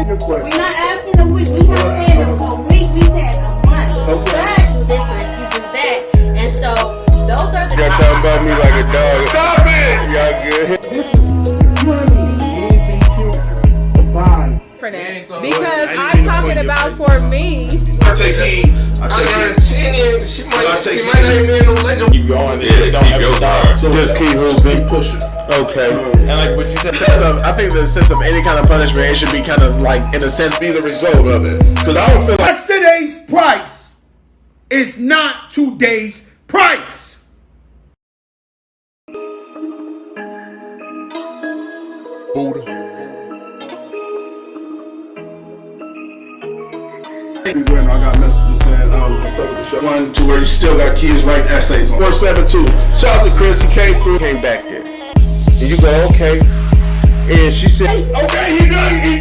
asking a question. We're not asking a week. We not saying a week. We said a month. Okay. But do this or if you do that. And so those are the. Y'all talking about me like a dog. Stop it! Y'all good? This is for that because I'm talking about for me. I take heed. She might not even be in no legend. Keep going. Yeah, keep your guard. So just keep moving, pushing. Okay. And like what you said, I think the sense of any kind of punishment, it should be kind of like, in a sense, Be the result of it. Because I don't feel like yesterday's price is not today's price. Buddha. Everywhere, I got messages saying, what's up with the show? One to where you still got kids writing essays on 472. Shout out to Chris, he came through. Came back there. And you go, okay. And she said, okay, he done. He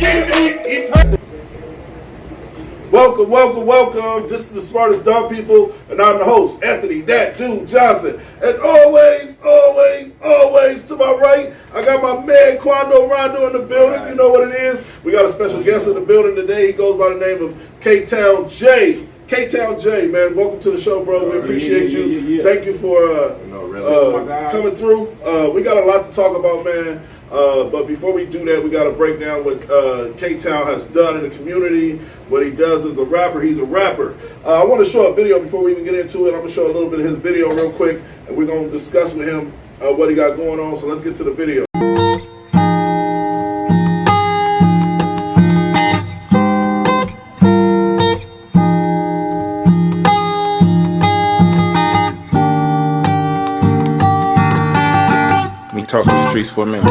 Welcome, welcome, welcome. This is the Smartest Dumb People, and I'm the host, Anthony That Dude Johnson. And always, always, always to my right, I got my man Quando Rondo in the building. You know what it is. We got a special guest in the building today. He goes by the name of K-Town J. K-Town J, man, welcome to the show, bro. We appreciate you. Thank you for coming through. We got a lot to talk about, man. But before we do that, we got to break down what K-Town has done in the community, what he does as a rapper. He's a rapper. I want to show a video before we even get into it. I'm going to show a little bit of his video real quick, and we're going to discuss with him what he got going on. So let's get to the video. Talk to the streets for a minute.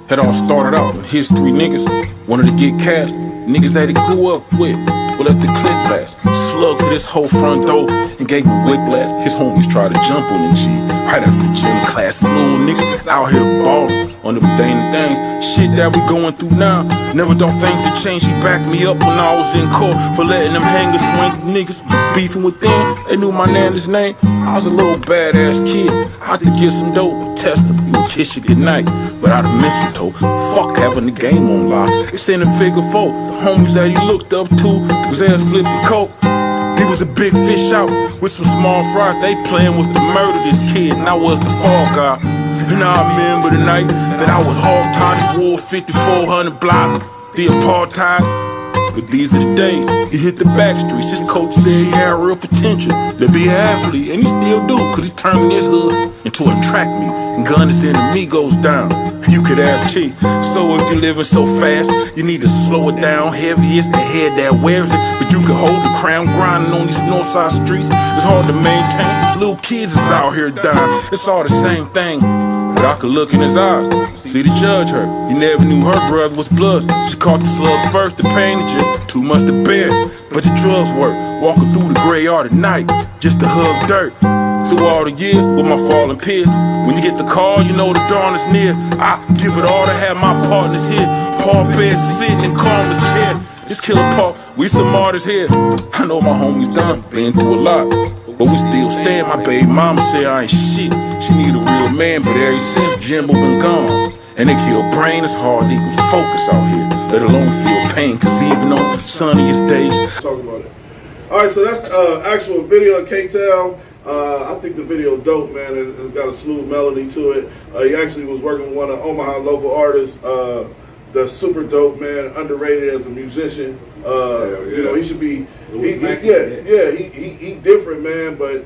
Had all started out with history niggas wanted to get cash. Niggas that he grew up with let the click blast. Slugged to this whole front door and gave him whiplash. His homies tried to jump on the G right after gym class. Little niggas out here ballin' on them things. Shit that we going through now. Never thought things would change. He backed me up when I was in court for letting them hangers swing. Niggas beefing with them. They knew my nana's name. I was a little badass kid. I had to get some dope. Test him, he would kiss you goodnight without a mistletoe. Fuck having the game on lock. It's in a figure four. The homies that he looked up to was ass flipping coke. He was a big fish out with some small fries. They plan was to murder this kid, and I was the fall guy. And I remember the night that I was hog-tied. This war 5400 block, the apartheid. But these are the days he hit the back streets. His coach said he had real potential to be an athlete, and he still do, cause he turned this hood into a track meet and gun his enemy goes down. You could ask Chief. So if you're living so fast, you need to slow it down. Heavy is the head that wears it, but you can hold the crown grinding on these north side streets. It's hard to maintain. Little kids is out here dying. It's all the same thing. But I could look in his eyes, see the judge hurt. He never knew her brother was blood. She caught the slugs first, the pain is just too much to bear. But the drugs work, walking through the gray yard at night, just to hug dirt. Through all the years with my falling peers, when you get the call, you know the dawn is near. I give it all to have my partners here. Paul Bear sitting in Carmen's chair. This killer Paul, we some martyrs here. I know my homies done, been through a lot, but we still stand. My baby mama say I ain't shit. She need a real man, but ever since Jimbo been gone, and they kill brain, it's hard to even focus out here, let alone feel pain, cause even on the sunniest days. Talk about it. Alright, so that's the actual video of K-Town. I think the video dope, man. It's got a smooth melody to it. He actually was working with one of Omaha local artists. That's super dope, man. Underrated as a musician. You know, he should be. He different, man. But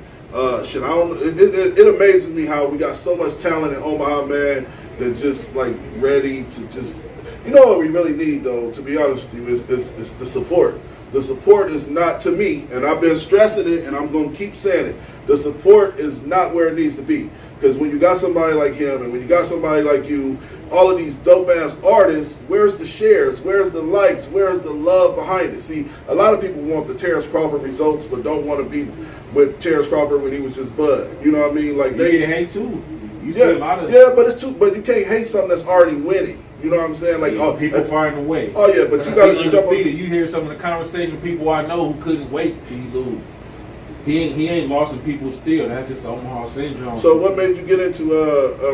shit, I don't. It amazes me how we got so much talent in Omaha, man. That just like ready to just. You know what we really need, though. To be honest with you, is the support. The support is not, to me, and I've been stressing it, and I'm going to keep saying it, the support is not where it needs to be. Because when you got somebody like him, and when you got somebody like you, all of these dope-ass artists, where's the shares? Where's the likes? Where's the love behind it? See, a lot of people want the Terrence Crawford results, but don't want to be with Terrence Crawford when he was just Bud. You know what I mean? Like they get hate too. You see a lot of but it's too. But you can't hate something that's already winning. You know what I'm saying? Like, people find a way. Oh yeah, but you got to jump on. You hear some of the conversation people I know who couldn't wait till you lose. He ain't lost to people still. That's just Omaha syndrome. So what made you get into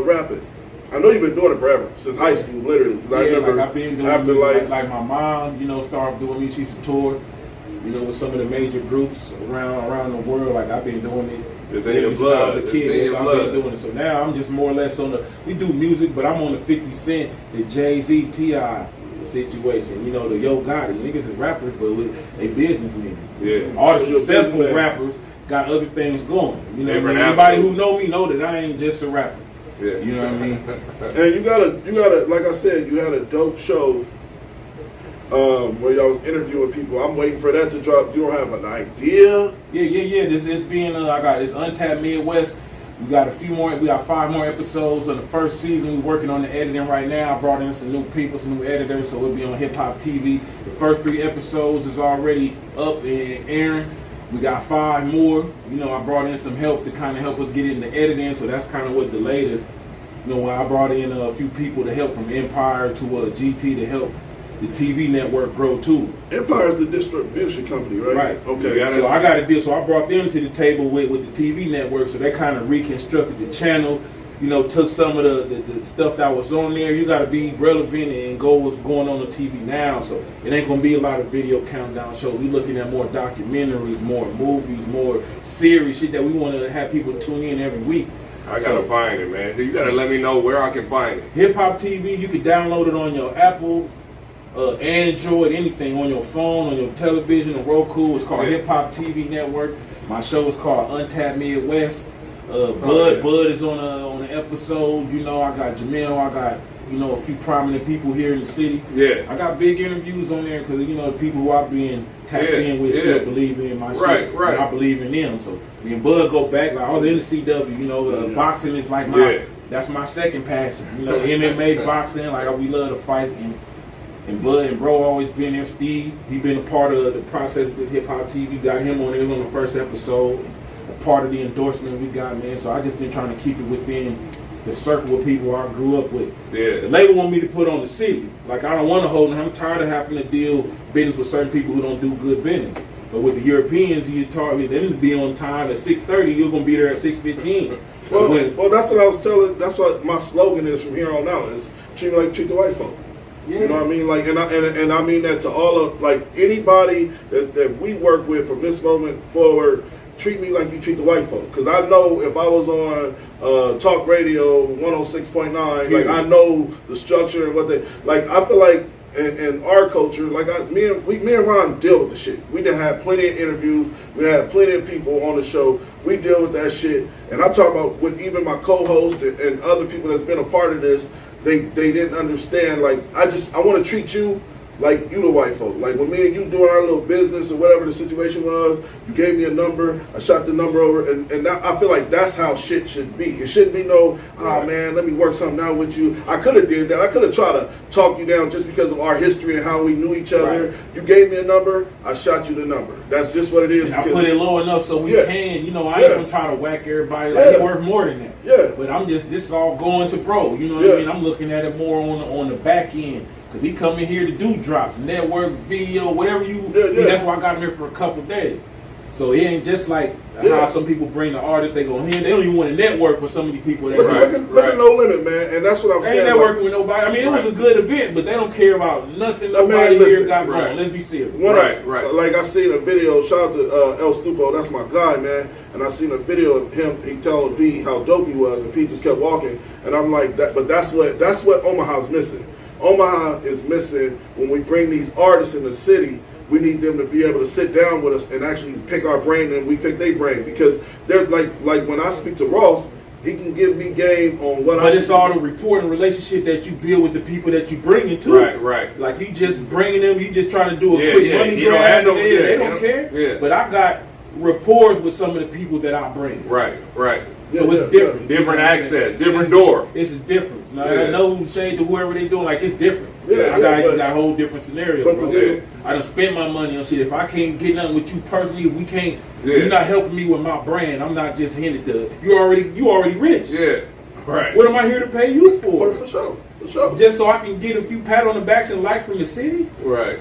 rapping? I know you've been doing it forever, since high school, literally. 'Cause I remember like I've been doing after music, like my mom, started doing me. She's toured, with some of the major groups around the world. Like I've been doing it. It's in your blood. Since I was a kid, so I've I've been doing it. So now I'm just more or less we do music, but I'm on the 50 Cent, the Jay-Z, T.I. situation. The Yo Gotti. Niggas is rappers, but they businessmen. Yeah. All the successful rappers got other things going. Everybody who know me know that I ain't just a rapper. Yeah. You know what I mean? And you gotta, like I said, you had a dope show where y'all was interviewing people. I'm waiting for that to drop. You don't have an idea? Yeah. This is being it's Untapped Midwest. We got 5 more episodes of the first season. We're working on the editing right now. I brought in some new people, some new editors, so it'll be on Hip Hop TV. The first 3 episodes is already up and airing. We got 5 more. I brought in some help to kind of help us get into editing, so that's kind of what delayed us. I brought in a few people to help from Empire to GT to help the TV network grow too. Empire's the distribution company, right? Right. Okay. So I got a deal. So I brought them to the table with the TV network. So they kind of reconstructed the channel. Took some of the stuff that was on there. You got to be relevant and go what's going on TV now. So it ain't gonna be a lot of video countdown shows. We looking at more documentaries, more movies, more series, shit that we want to have people tune in every week. I gotta find it, man. You gotta let me know where I can find it. Hip Hop TV. You can download it on your Apple. Android, anything on your phone, on your television, or Roku. It's called Hip Hop TV Network. My show is called Untapped Midwest. Bud is on an episode. I got Jamel. I got a few prominent people here in the city. Yeah. I got big interviews on there because the people who I've been tapped in with still believe in my shit. Right. And I believe in them. So me and Bud go back. Like I was in the CW. Boxing is like that's my second passion. MMA, boxing. Like we love to fight and Bud and Bro always been there. Steve, he been a part of the process of this Hip Hop TV. Got him on there on the first episode. A part of the endorsement we got, man. So I just been trying to keep it within the circle of people I grew up with. Yeah. The label want me to put on the city. Like I don't want to hold them. I'm tired of having to deal business with certain people who don't do good business. But with the Europeans, you target them to be on time at 6:30. You're gonna be there at 6:15. Well, that's what I was telling. That's what my slogan is from here on out. Is treat me like you treat the white folk. Yeah. You know what I mean? Like, and I mean that to all of anybody that we work with from this moment forward. Treat me like you treat the white folk. Because I know if I was on Talk Radio 106.9, like I know the structure and what they like. I feel like in our culture, like me and Ron deal with the shit. We done had plenty of interviews. We had plenty of people on the show. We deal with that shit. And I'm talking about with even my co-host and other people that's been a part of this. They didn't understand. Like I want to treat you like you the white folk. Like when me and you doing our little business or whatever the situation was, you gave me a number, I shot the number over, and that, I feel like that's how shit should be. It shouldn't be no, oh man, let me work something out with you. I could have did that. I could have tried to talk you down just because of our history and how we knew each other. Right. You gave me a number, I shot you the number. That's just what it is. And I put it low enough so we can, I ain't gonna try to whack everybody like it's worth more than that. Yeah. But this is all going to Bro. You know what I mean? I'm looking at it more on the back end. Because he come in here to do drops, network, video, whatever that's why I got him here for a couple of days. So it ain't just like how some people bring the artists, they go here, they don't even want to network for some of these people. Look at No Limit, man, and that's what I'm saying. They ain't networking with nobody. I mean, it was a good event, but they don't care about nothing nobody here got going. Let's be serious. Right. Like I seen a video, shout out to El Stupo, that's my guy, man, and I seen a video of him, he told P how dope he was, and P just kept walking, and I'm like, but that's what Omaha's missing. Omaha is missing when we bring these artists in the city. We need them to be able to sit down with us and actually pick our brain, and we pick their brain, because they're like when I speak to Ross, he can give me game on what. But it's all the rapport and relationship that you build with the people that you bring into. Right. Like you just bringing them, you just trying to do a quick money grab. They don't care. Yeah. But I got rapport with some of the people that I bring. Right. So it's different. Different access, different door. It's a difference. Now, I know shade to whoever they doing, like it's different. I got a whole different scenario, bro. I done spent my money on shit. If I can't get nothing with you personally, if we can't, you're not helping me with my brand. I'm not just handed to you already rich. Yeah. Right. What am I here to pay you for? For sure. Just so I can get a few pat on the backs and likes from the city? Right.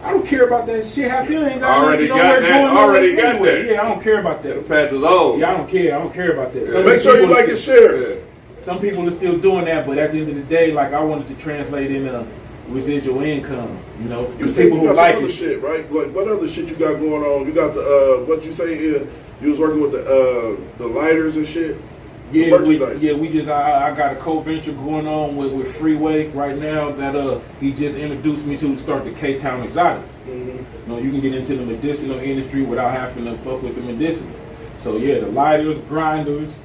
I don't care about that shit. Half them ain't got already got that. Yeah, I don't care about that. The path is on. Yeah, I don't care about that. Make sure you like and share. Some people are still doing that, but at the end of the day, like I wanted to translate into residual income. You know, You the said people you who got some like other it. shit, right? Like what other shit you got going on? You got the what you say here? You was working with the lighters and shit. Yeah, Merchandise. we just I got a co-venture going on with Freeway right now that he just introduced me to start the K-Town Exotics. You know, you can get into the medicinal industry without having to fuck with the medicinal. So yeah, the lighters, grinders,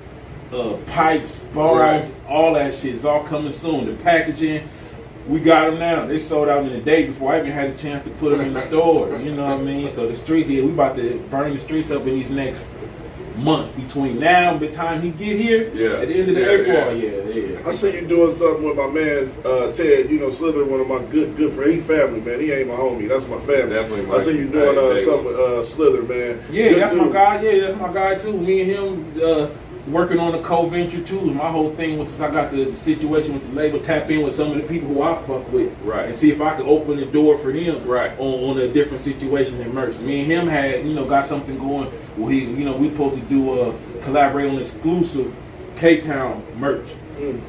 pipes, bombs, all that shit is all coming soon. The packaging, we got them now. They sold out in a day before I even had a chance to put them in the store. You know what I mean? So the streets here, we about to burn the streets up in these next month between now and the time he get here. Yeah. At the end of the April, yeah. I see you doing something with my man Ted. You know, Slither, one of my good friends. He family, man. He ain't my homie. That's my family. Definitely, I see you doing something with Slither, man. Yeah, Good that's dude. my guy. Yeah, that's my guy too. Me and him working on a co-venture too. My whole thing was since I got the situation with the label, tap in with some of the people who I fuck with, Right. and see if I could open the door for them, Right. on a different situation than merch. Me and him had got something going. Well, we supposed to do collaborate on exclusive K-Town merch.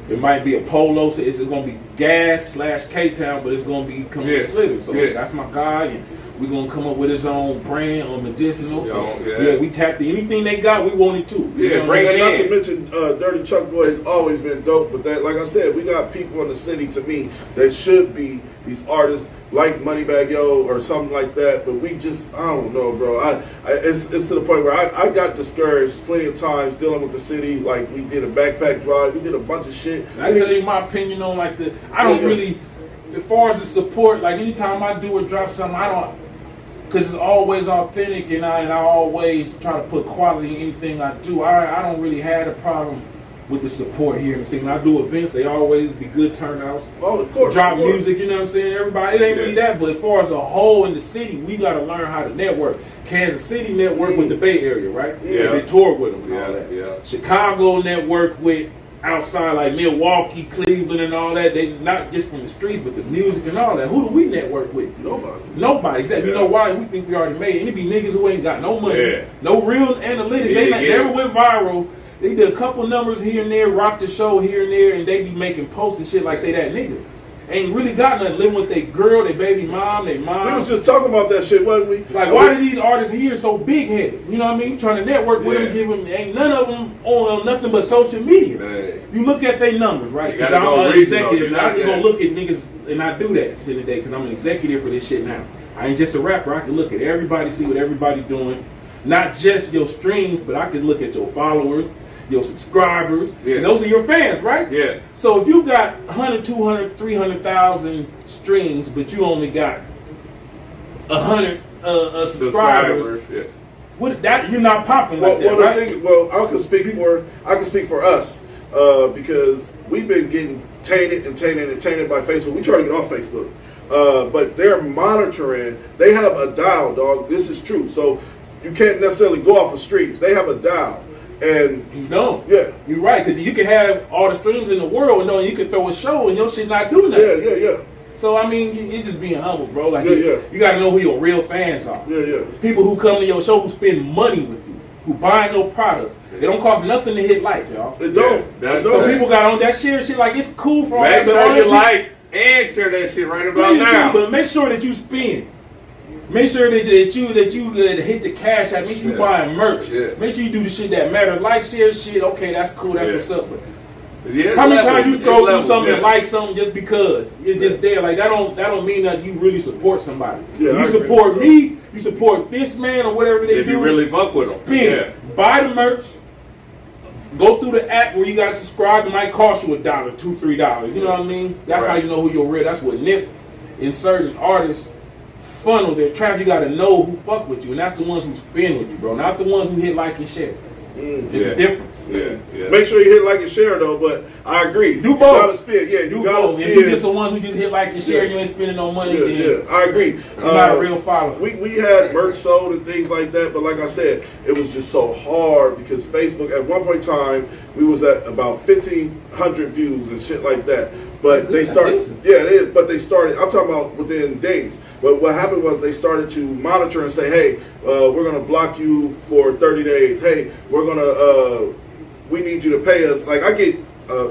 It might be a polo, so it's going to be gas / K-Town, but it's going to be coming from Slither. So that's my guy, and we're going to come up with his own brand on medicinal. So, yeah, we tapped in. Anything they got, we wanted to. Yeah, bring it Not in. to mention, Dirty Chuck Boy has always been dope, but that, like I said, we got people in the city, to me, that should be these artists like Moneybagg Yo or something like that, but we just, I don't know, bro. It's to the point where I got discouraged plenty of times dealing with the city. Like, we did a backpack drive, we did a bunch of shit. And I tell you my opinion on I don't really, as far as the support, like anytime I do or drop something, I don't, because it's always authentic, and I always try to put quality in anything I do. I don't really have a problem with the support here in the city. When I do events, they always be good turnouts. Oh, of course. Drop of course. music, you know what I'm saying? Everybody, it ain't really that, but as far as a whole in the city, we got to learn how to network. Kansas City network with the Bay Area, right? Yeah. They tour with them and all Yeah, that. yeah. Chicago network with outside like Milwaukee, Cleveland, and all that. They not just from the streets, but the music and all that. Who do we network with? Nobody. Exactly. You know why? We think we already made it. And it be niggas who ain't got no money, no real analytics. They never went viral. They did a couple numbers here and there, rocked the show here and there, and they be making posts and shit like they that nigga. Ain't really got nothing, living with their girl, their baby mom, their mom. We was just talking about that shit, wasn't we? Like, why do these artists here so big headed? You know what I mean? Trying to network with them, give them, ain't none of them on nothing but social media. You look at their numbers, right? Because I'm an executive now. I can go look at niggas, and I do that shit today because I'm an executive for this shit now. I ain't just a rapper. I can look at everybody, see what everybody doing. Not just your streams, but I can look at your followers, your subscribers, and those are your fans, right? Yeah. So if you got 100, 200, 300,000 streams, but you only got 100 subscribers, what that you're not popping like that, right? I can speak for us because we've been getting tainted by Facebook. We try to get off Facebook, but they're monitoring. They have a dial, dog. This is true. So you can't necessarily go off of streams. They have a dial. And you don't. Yeah. You're right, because you can have all the streams in the world, and you can throw a show and your shit not do nothing. Yeah. So, I mean, you're just being humble, bro. Like, you got to know who your real fans are. Yeah. People who come to your show, who spend money with you, who buy no products. They don't cost nothing to hit like, y'all. It don't. Some people got on that shit like, it's cool for all that. Make sure you like and share that shit right about now. But make sure that you spend. Make sure that you hit the cash out. Make sure you buying merch. Make sure you do the shit that matter. Like, share shit. Okay, that's cool. That's what's up. But how many times you scroll through something and like something just because it's just there? Like that don't mean that you really support somebody. You support me. You support this man or whatever they do. If you really fuck with them, spend. Buy the merch. Go through the app where you gotta subscribe. It might cost you $1, $2, $3. You know what I mean? That's how you know who you're real. That's what Nip and certain artists funnel their traffic. You gotta know who fuck with you, and that's the ones who spin with you, bro. Not the ones who hit like and share. It's a difference. Make sure you hit like and share though. But I agree. Do both. You gotta spin. Yeah, you gotta both. spin. If you just the ones who just hit like and share, you ain't spending no money. Then I agree. You're not a real follower. We had merch sold and things like that, but like I said, it was just so hard because Facebook. At one point in time, we was at about 1,500 views and shit like that. But they started. Yeah, it is. But they started. I'm talking about within days. But what happened was they started to monitor and say, hey, we're going to block you for 30 days. Hey, we're going to, we need you to pay us. Like I get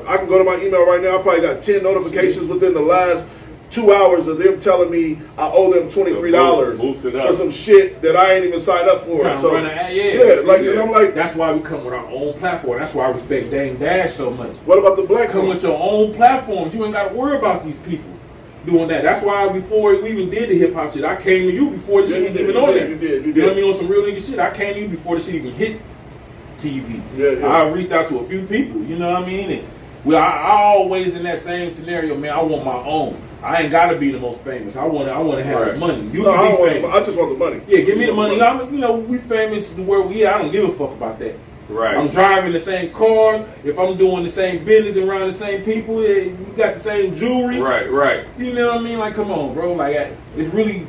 I can go to my email right now. I probably got 10 notifications within the last 2 hours of them telling me I owe them $23 for some shit that I ain't even signed up for. So and I'm like, that's why we come with our own platform. That's why I respect Dame Dash so much. What about the black? Come with your own platforms. You ain't got to worry about these people doing that. That's why before we even did the hip hop shit, I came to you before the shit was even on there. You did. You know what I mean? On some real nigga shit, I came to you before the shit even hit TV. I reached out to a few people. You know what I mean? And I always in that same scenario, man. I want my own. I ain't gotta be the most famous. I want to have the money. You can be famous. I just want the money. Yeah, give me the money. We famous the where we. I don't give a fuck about that. Right. I'm driving the same cars. If I'm doing the same business and around the same people, you got the same jewelry. Right. You know what I mean? Like, come on, bro. Like, it's really.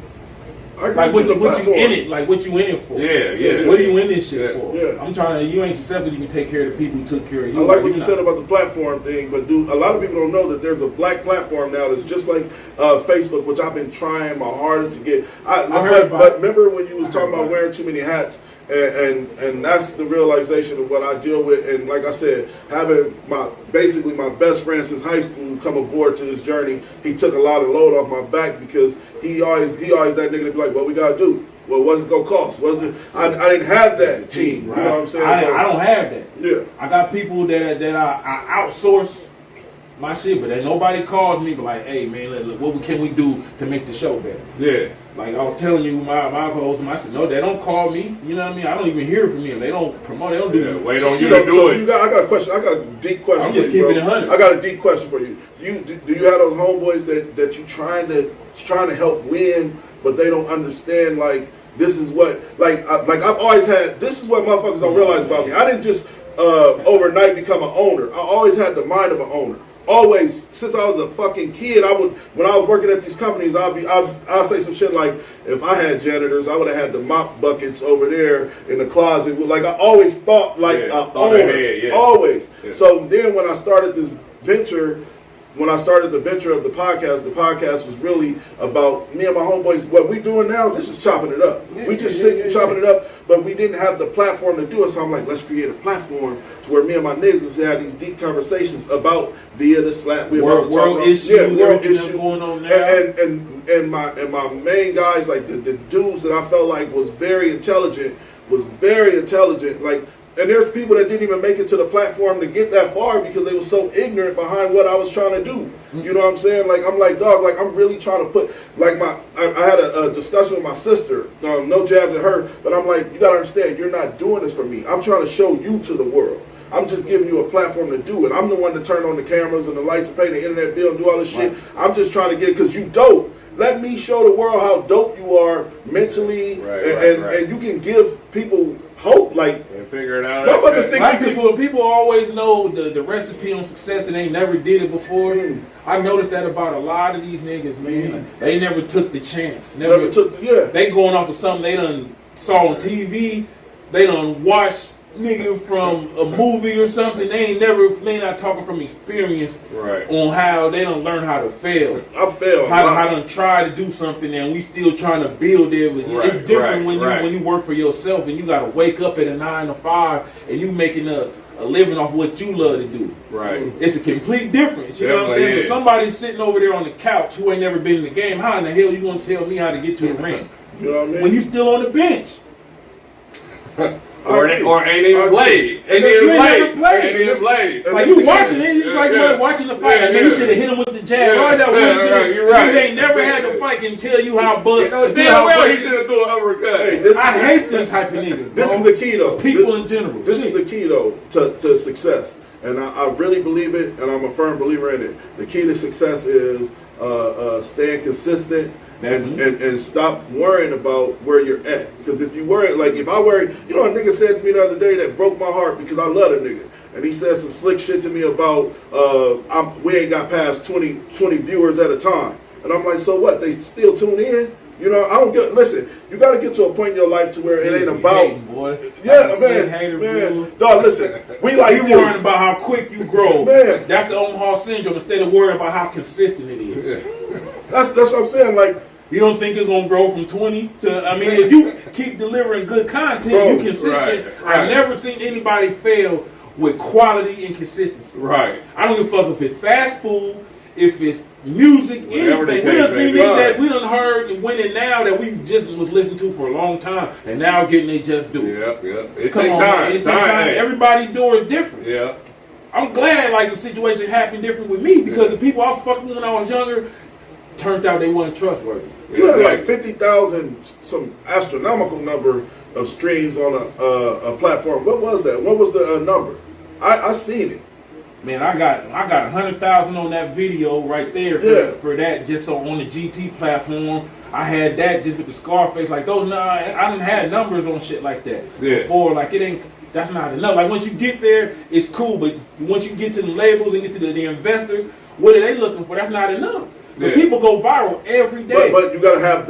Like what you in it? Like what you in it for? Yeah. What are you in this shit for? Yeah. I'm trying to. You ain't successful. You can take care of the people who took care of you. I like what you said about the platform thing, but a lot of people don't know that there's a black platform now that's just like Facebook, which I've been trying my hardest to get. But remember when you was talking about wearing too many hats, and that's the realization of what I deal with. And like I said, having basically my best friend since high school come aboard to this journey, he took a lot of load off my back because he always that nigga to be like, what we gotta do? Well, what's it gonna cost? I didn't have that team. Right. You know what I'm saying? I don't have that. Yeah. I got people that I outsource my shit, but then nobody calls me but like, hey man, look, what can we do to make the show better? Yeah. Like I was telling you, my co-host, I said, no, they don't call me. You know what I mean? I don't even hear from them. They don't promote. They don't do that. Wait on you to do it. I got a question. I got a deep question. I'm just for you, keeping it 100. I got a deep question for you. Do you have those homeboys that you trying to help win, but they don't understand like this is what I've always had. This is what motherfuckers don't realize about me. I didn't just overnight become an owner. I always had the mind of an owner. Always, since I was a fucking kid, when I was working at these companies, I'll say some shit like, if I had janitors, I would have had the mop buckets over there in the closet. Like I always thought like an owner, always. Yeah. So then when I started this venture, when I started the venture of the podcast was really about me and my homeboys. What we doing now, this is chopping it up. We just sitting chopping it up, but we didn't have the platform to do it. So I'm like, let's create a platform to where me and my niggas had these deep conversations about via the slap. World issues going on now. And my main guys, like the dudes that I felt like was very intelligent, like. And there's people that didn't even make it to the platform to get that far because they were so ignorant behind what I was trying to do. You know what I'm saying? Like, I'm like, dog, like, I'm really trying to put, like, I had a discussion with my sister, no jabs at her, but I'm like, you got to understand, you're not doing this for me. I'm trying to show you to the world. I'm just giving you a platform to do it. I'm the one to turn on the cameras and the lights and pay the internet bill and do all this shit. I'm just trying to get, because you dope. Let me show the world how dope you are mentally, and you can give people hope, like, and figure it out. People always know the recipe on success and they never did it before. I noticed that about a lot of these niggas, man. They never took the chance. Never took. They going off of something they done saw on TV. They done watched nigga from a movie or something. They not talking from experience on how they don't learn how to fail. I failed. How to try to do something and we still trying to build it. It's different when you work for yourself and you got to wake up at a 9 to 5 and you making a living off what you love to do. Right. It's a complete difference. You know what I'm saying? So somebody sitting over there on the couch who ain't never been in the game, how in the hell you gonna tell me how to get to the ring? You know what I mean? When you still on the bench. Or ain't even played. Ain't even played. Like you watching it, it's like watching the fight. Like, man, you should have hit him with the jab. You're right. You ain't never had to fight and tell you how damn well he should have threw an uppercut. Hey, I hate them type of niggas. This is the key though. People in general. This is the key though to success. And I really believe it, and I'm a firm believer in it. The key to success is staying consistent and stop worrying about where you're at. Because if you worry, like if I worry, you know, a nigga said to me the other day that broke my heart because I love a nigga. And he said some slick shit to me about we ain't got past 20 viewers at a time. And I'm like, so what? They still tune in? You know, I don't get. Listen, you got to get to a point in your life to where it ain't about. Man. Dog, listen, we like you worrying about how quick you grow. Man, that's the Omaha syndrome. Instead of worrying about how consistent it is. That's what I'm saying. Like, you don't think it's gonna grow from 20 to? I mean, if you keep delivering good content, you consistent. I've never seen anybody fail with quality and consistency. Right. I don't give a fuck if it's fast food, if it's music, Whatever the anything. We case done seen may be. things that we done heard and went in now that we just was listening to for a long time, and now getting they just do. Yep. It Come takes on, time. man. It takes time. Hey. Everybody's door is different. Yeah. I'm glad like the situation happened different with me because the people I was fucking with when I was younger turned out they weren't trustworthy. You had like 50,000, some astronomical number of streams on a platform. What was that? What was the number? I seen it. Man, I got 100,000 on that video right there for that just on the GT platform. I had that just with the Scarface like those. Nah, I didn't have numbers on shit like that before. Like it ain't. That's not enough. Like once you get there, it's cool. But once you get to the labels and get to the investors, what are they looking for? That's not enough. The people go viral every day. But you gotta have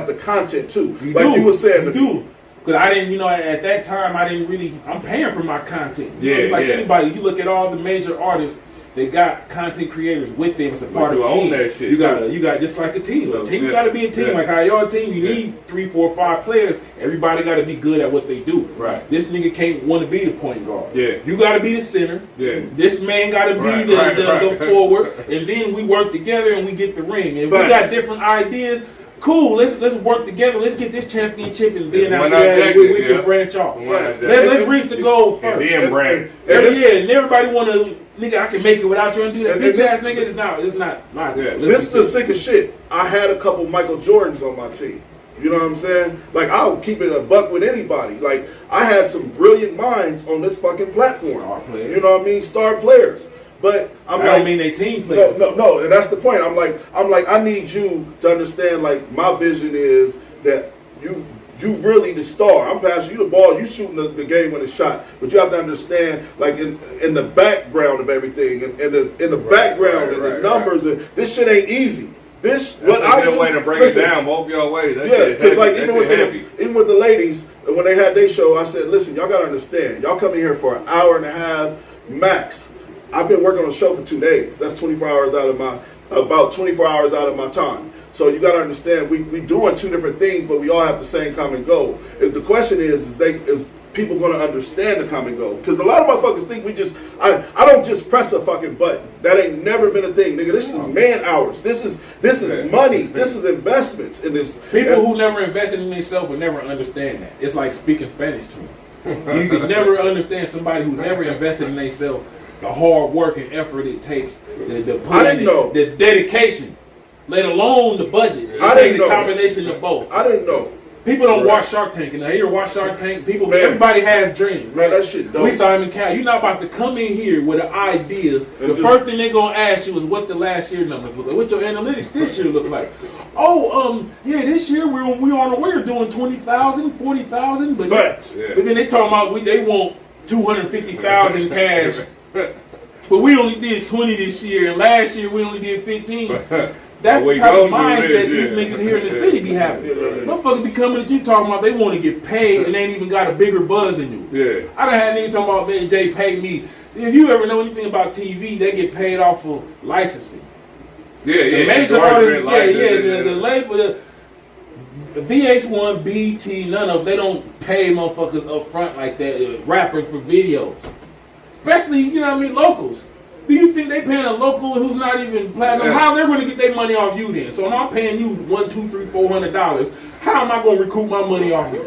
the content too. You like you were saying, you do. Because I didn't, at that time, I didn't really, I'm paying for my content. It's like anybody. You look at all the major artists, they got content creators with them as a part of the team. That shit, you got just like a team. A team got to be a team. Like how your team, you need 3, 4, 5 players. Everybody got to be good at what they do. Right. This nigga can't want to be the point guard. Yeah. You got to be the center. Yeah. This man got to be the forward. And then we work together and we get the ring. And if we got different ideas, cool, let's work together. Let's get this championship, and then after that, we can branch off. Let's reach the goal first. And then brand. And everybody want to, nigga, I can make it without you and do that. Bitch ass nigga, it's not logical. This is the sickest shit. I had a couple Michael Jordans on my team. You know what I'm saying? Like, I'll keep it a buck with anybody. Like, I had some brilliant minds on this fucking platform. Star players. You know what I mean? Star players. But I'm I don't mean they team players. No, and that's the point. I'm like, I need you to understand, like, my vision is that you really the star. I'm passing you the ball, you shooting the game when it's shot. But you have to understand, like, in the background of everything, in the background and the numbers, and this shit ain't easy. That's what I do. Way to break it down both your ways. Because like even with the ladies, when they had their show, I said, listen, y'all gotta understand, y'all come in here for an hour and a half max. I've been working on a show for 2 days. That's 24 hours out of about 24 hours out of my time. So you gotta understand, we doing 2 different things, but we all have the same common goal. If the question is people gonna understand the common goal? Because a lot of motherfuckers think I don't just press a fucking button. That ain't never been a thing, nigga. This is man hours. This is money. This is investments in this. People who never invested in themselves will never understand that. It's like speaking Spanish to them. You can never understand somebody who never invested in themselves, the hard work and effort it takes, the dedication, let alone the budget. I didn't know. The combination of both. I didn't know. People don't watch Shark Tank, and they watch Shark Tank. People, everybody has dreams. Man, that shit dope. We Simon Cowell. You're not about to come in here with an idea. The first thing they're gonna ask you is what the last year numbers look like. What your analytics this year look like? Yeah, this year we're on the way. We're doing 20,000, 40,000, but then they talking about they want 250,000 cash. But we only did 20 this year, and last year we only did 15. That's the type of mindset these niggas here in the city be having. Motherfuckers be coming at you talking about they want to get paid and they ain't even got a bigger buzz than you. Yeah. I done had niggas talking about, man, Jay paid me. If you ever know anything about TV, they get paid off for licensing. The major artists, the label, the VH1, BT, none of them, they don't pay motherfuckers up front like that, rappers for videos. Especially, you know what I mean, locals. Do you think they paying a local who's not even platinum? How they're going to get their money off you then? So if I'm paying you $100, $200, $300, $400, how am I going to recoup my money off you?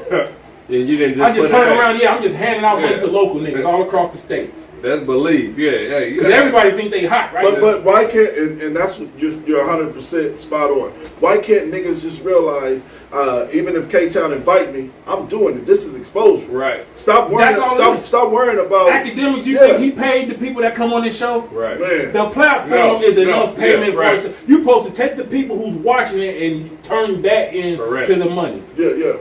You didn't just I just turn around, I'm just handing out money to local niggas all across the state. That's belief, Because everybody think they hot, right? But why can't, and that's just, you're 100% spot on. Why can't niggas just realize, even if K-Town invite me, I'm doing it. This is exposure. Right. Stop worrying about academics. You think he paid the people that come on this show? Right. Man. The platform is enough payment for us. You're supposed to take the people who's watching it and turn that into the money. Yeah.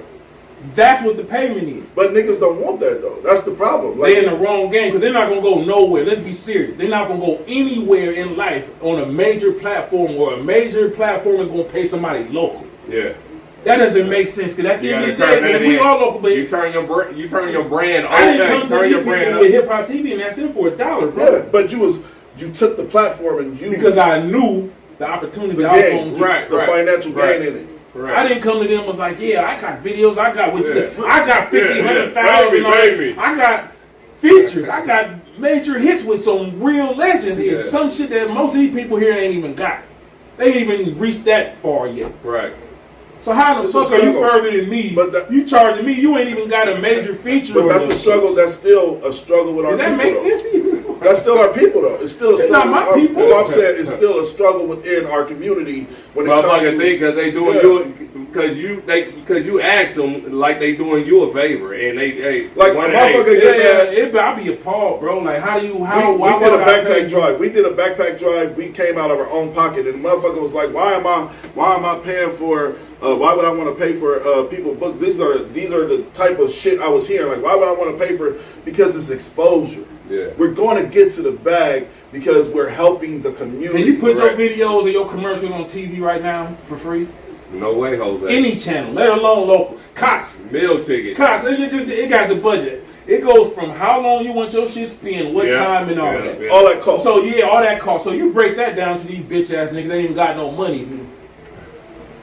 That's what the payment is. But niggas don't want that though. That's the problem. Like, they're in the wrong game because they're not gonna go nowhere. Let's be serious. They're not gonna go anywhere in life on a major platform where a major platform is gonna pay somebody local. Yeah. That doesn't make sense because at the end of the day, man, we all local. But you turn your brand. I didn't come to these people with hip hop TV and ask them for $1, bro. Yeah, but you took the platform and you because I knew the opportunity I was gonna get the financial gain in it. Right. I didn't come to them and was like, yeah, I got videos, I got 50, 100,000, I got features. I got major hits with some real legends here. Yeah. Some shit that most of these people here ain't even got. They ain't even reached that far yet. Right. So how the It's a fuck are you struggle. further than me? But You charging me? You ain't even got a major feature. But or that's no a struggle. That's still a struggle with our shit. Does that people. make though. sense to you? That's still our people, though. It's still a It's struggle. not my people. What I'm saying it's still a struggle within our community when it comes Motherfucker to. think because they doing you because you ask them like they doing you a favor and they Like, one a motherfucker hey, get I'll be appalled, bro. Like, how do you? we Why did a would I pay backpack you? drive. We did a backpack drive. We came out of our own pocket, and the motherfucker was like, "Why am I paying for? Why would I want to pay for people book? These are the type of shit I was hearing. Like, why would I want to pay for? Because it's exposure. Yeah. We're going to get to the bag because we're helping the community. Can you put Right. your videos or your commercials on TV right now for free? no way, Jose. Any channel, let alone local. Cox, meal ticket. Cox. It got a budget. It goes from how long you want your shit spent, what Yeah. time, and all Yeah. that. Yeah. all that cost. So yeah, all that cost. So you break that down to these bitch ass niggas. They ain't even got no money.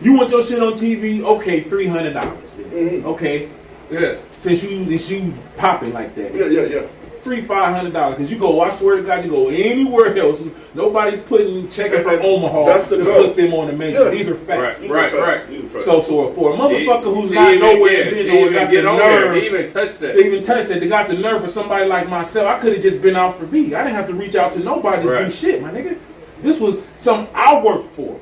You want your shit on TV? Okay, $300. Okay, Yeah. since you popping like that. yeah. $500 because you go. I swear to God, you go anywhere else. Nobody's checking from And Omaha that's the to goal. put them on the menu. Yeah. These are facts. Right. So for a motherfucker who's He not even- nowhere yeah, been he or even got the get on there. nerve He even touched that. to even touch that, they got the nerve for somebody like myself. I could have just been out for me. I didn't have to reach out to nobody to do Right. shit, my nigga. This was something I worked for.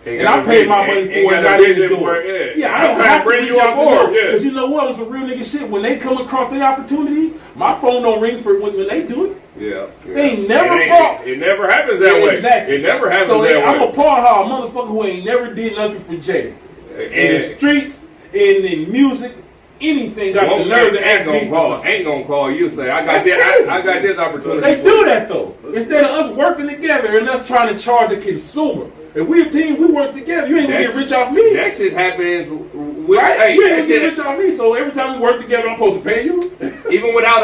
Ain't And got I no paid my vision- money ain't for it and got got no in the vision door. for it, Yeah, I I'm don't trying have to bring to you reach on out to board. know. Yeah. Because you know what? On some real nigga shit, when they come across their opportunities, my phone don't ring for when they do it. Yeah. They ain't never It brought- It never happens that Yeah, way. exactly. It never happens So that I'm way. appalled how a motherfucker who ain't never did nothing for Jay in the streets, in music, anything got the nerve to ask me for something. Ain't gonna call you say I got That's this. crazy. I got this opportunity. They for do you. that though. Instead of us working together and us trying to charge a consumer. If we a team, we work together. You ain't gonna get rich off me. That shit happens. With, Right? hey, You ain't that gonna get shit, rich off me. So every time we work together, I'm supposed to pay you. even without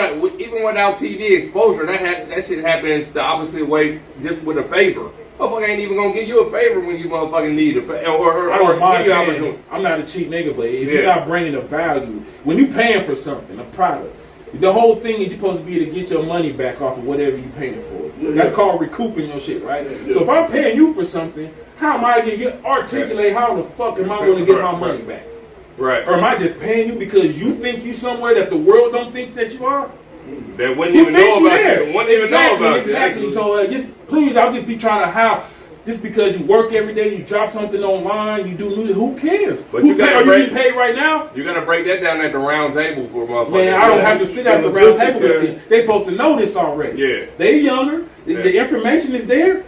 TV exposure, that shit happens the opposite way, just with a favor. Motherfucker ain't even gonna give you a favor when you motherfucking need a favor, or I don't mind give you an paying. opportunity. I'm not a cheap nigga, but if Yeah. you're not bringing a value, when you paying for something, a product, the whole thing is you're supposed to be to get your money back off of whatever you're paying for. Yeah, That's yeah. called recouping your shit, right? Yeah. So if I'm paying you for something, how am I going to articulate how the fuck am I going to get my money back? Right. Or am I just paying you because you think you somewhere that the world don't think that you are? That wouldn't Who even know thinks you about there? it. Wouldn't even know about it. Exactly. So just please, I'll just be trying to how. Just because you work every day, you drop something online, you do new. Who cares? But Who you gotta cares? Are you break- getting paid right now? You gotta break that down at the round table for a motherfucker. Man, I don't have to sit at the round logistics, table with man. them. They supposed to know this already. Yeah. They younger. Yeah. The information is there.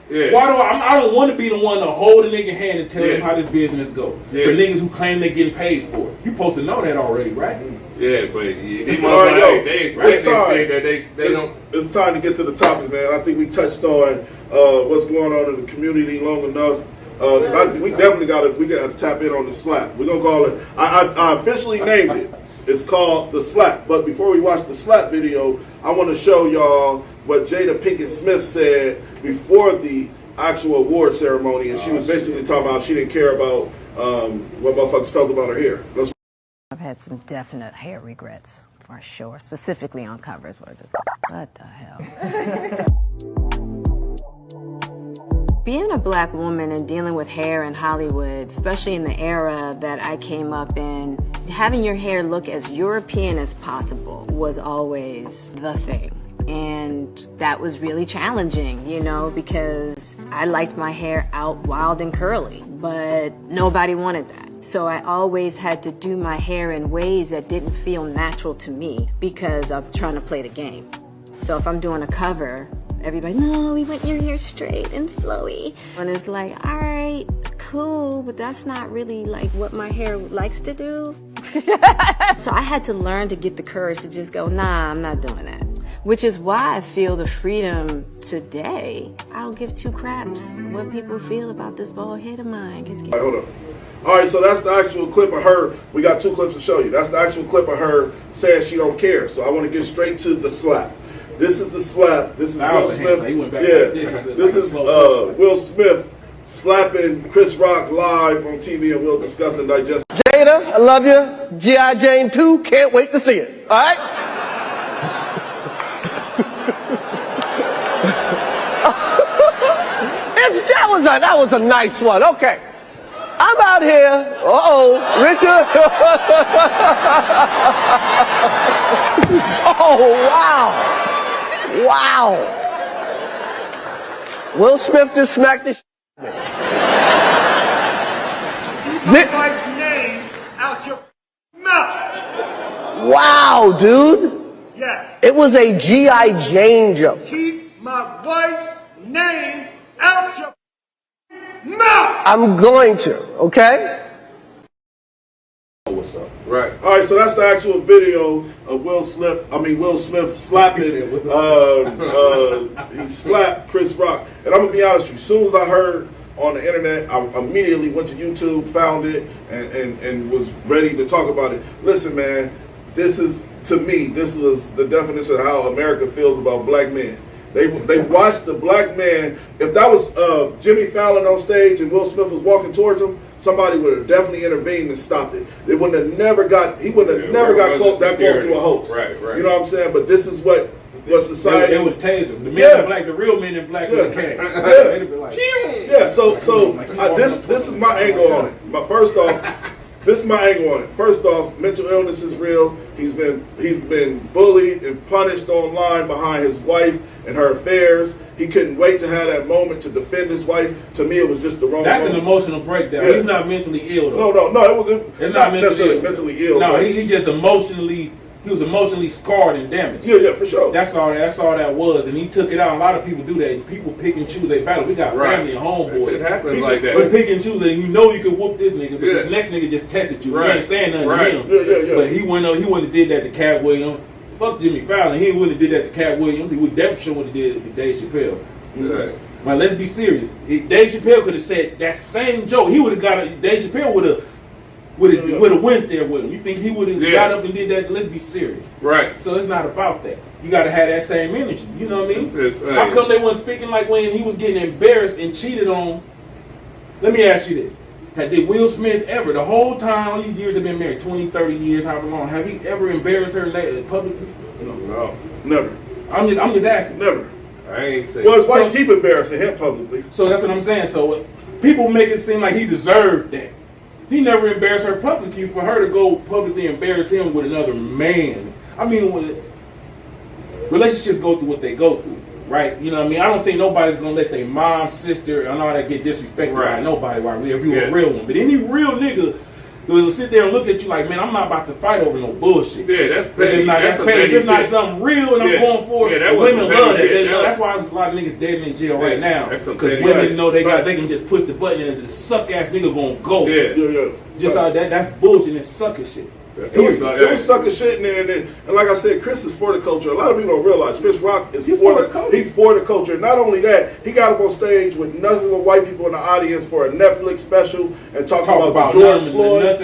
Yeah. Why do I don't want to be the one to hold a nigga hand and tell Yeah. them how this business go. Yeah. For niggas who claim they getting paid for it. You supposed to know that already, right? Yeah, but these All right, yo, motherfuckers, they expect it's this time. shit that they don't. It's time to get to the topics, man. I think we touched on what's going on in the community long enough. We definitely got to tap in on the slap. We're gonna call it. I officially named it. It's called the slap. But before we watch the slap video, I want to show y'all what Jada Pinkett Smith said before the actual award ceremony, and she was basically talking about she didn't care about what motherfuckers felt about her hair. Let's I've had some definite hair regrets, for sure, specifically on covers where just, what the hell? Being a black woman and dealing with hair in Hollywood, especially in the era that I came up in, having your hair look as European as possible was always the thing. And that was really challenging, you know, because I liked my hair out wild and curly, but nobody wanted that. So I always had to do my hair in ways that didn't feel natural to me because I'm trying to play the game. So if I'm doing a cover, everybody, no, we want your hair straight and flowy. And it's like, all right, cool, but that's not really like what my hair likes to do. So I had to learn to get the courage to just go, nah, I'm not doing that. Which is why I feel the freedom today. I don't give two craps what people feel about this bald head of mine. All right, hold up. All right, so that's the actual clip of her. We got two clips to show you. That's the actual clip of her saying she don't care. So I want to get straight to the slap. This is the slap. This is That Will was a Smith. hand, so he went back Yeah, like this is like a slow motion. Will Smith slapping Chris Rock live on TV, and we'll discuss and digest. Jada, I love you. G.I. Jane 2, can't wait to see it. All right? That was a nice one. Okay. I'm out here. Richard. Oh, wow. Will Smith just smacked the shit out of me. Keep my wife's name out your mouth. Wow, dude. Yes. It was a G.I. Jane joke. Keep my wife's name out your mouth. I'm going to, okay? What's up? Right. All right, so that's the actual video of Will Smith slapping. He slapped Chris Rock, and I'm gonna be honest with you. As soon as I heard on the internet, I immediately went to YouTube, found it, and was ready to talk about it. Listen, man, this was the definition of how America feels about black men. They watched the black man. If that was Jimmy Fallon on stage and Will Smith was walking towards him, somebody would have definitely intervened and stopped it. He wouldn't have never got close to a host. Right. You know what I'm saying? But this is what society. They would tase him. The men in black, the real men in black would have So this is my angle on it. But first off, this is my angle on it. First off, mental illness is real. He's been bullied and punished online behind his wife and her affairs. He couldn't wait to have that moment to defend his wife. To me, it was just the wrong. That's moment. an emotional breakdown. Yeah. He's not mentally ill though. No. It's not necessarily mentally ill. No, he just emotionally. He was emotionally scarred and damaged. Yeah, for sure. That's all that was, and he took it out. A lot of people do that. People pick and choose their battle. We got family and homeboys. It happens like that. But pick and choose, and you know you can whoop this nigga, but this next nigga just tested you. He ain't saying nothing to him. Yeah. But he wouldn't have did that to Cat Williams. Fuck Jimmy Fallon. He wouldn't have did that to Cat Williams. He would definitely would have did it to Dave Chappelle. Right. But let's be serious. Dave Chappelle could have said that same joke. He would have got it. Dave Chappelle would have went there with him. You think he would have got up and did that? Let's be serious. Right. So it's not about that. You got to have that same energy. You know what I mean? How come they weren't speaking like when he was getting embarrassed and cheated on? Let me ask you this. Did Will Smith ever, the whole time, all these years have been married, 20, 30 years, however long, have he ever embarrassed her publicly? No. Never. I'm just asking. Never. I ain't saying. Well, it's why you keep embarrassing him publicly. So that's what I'm saying. So people make it seem like he deserved that. He never embarrassed her publicly for her to go publicly embarrass him with another man. I mean, relationships go through what they go through, right? You know what I mean? I don't think nobody's going to let their mom, sister, and all that get disrespected by nobody, right? If you're a real one. But any real nigga will sit there and look at you like, man, I'm not about to fight over no bullshit. Yeah, that's petty. That's petty. If it's not something real and I'm going for it, women love that. That's why there's a lot of niggas dead in jail right now. Because women know they can just push the button and the suck ass nigga gonna go. Yeah. Just that's bullshit and sucker shit. It was sucker shit, and like I said, Chris is for the culture. A lot of people don't realize Chris Rock is for the culture. He's for the culture. Not only that, he got up on stage with nothing but white people in the audience for a Netflix special and talk about George Floyd.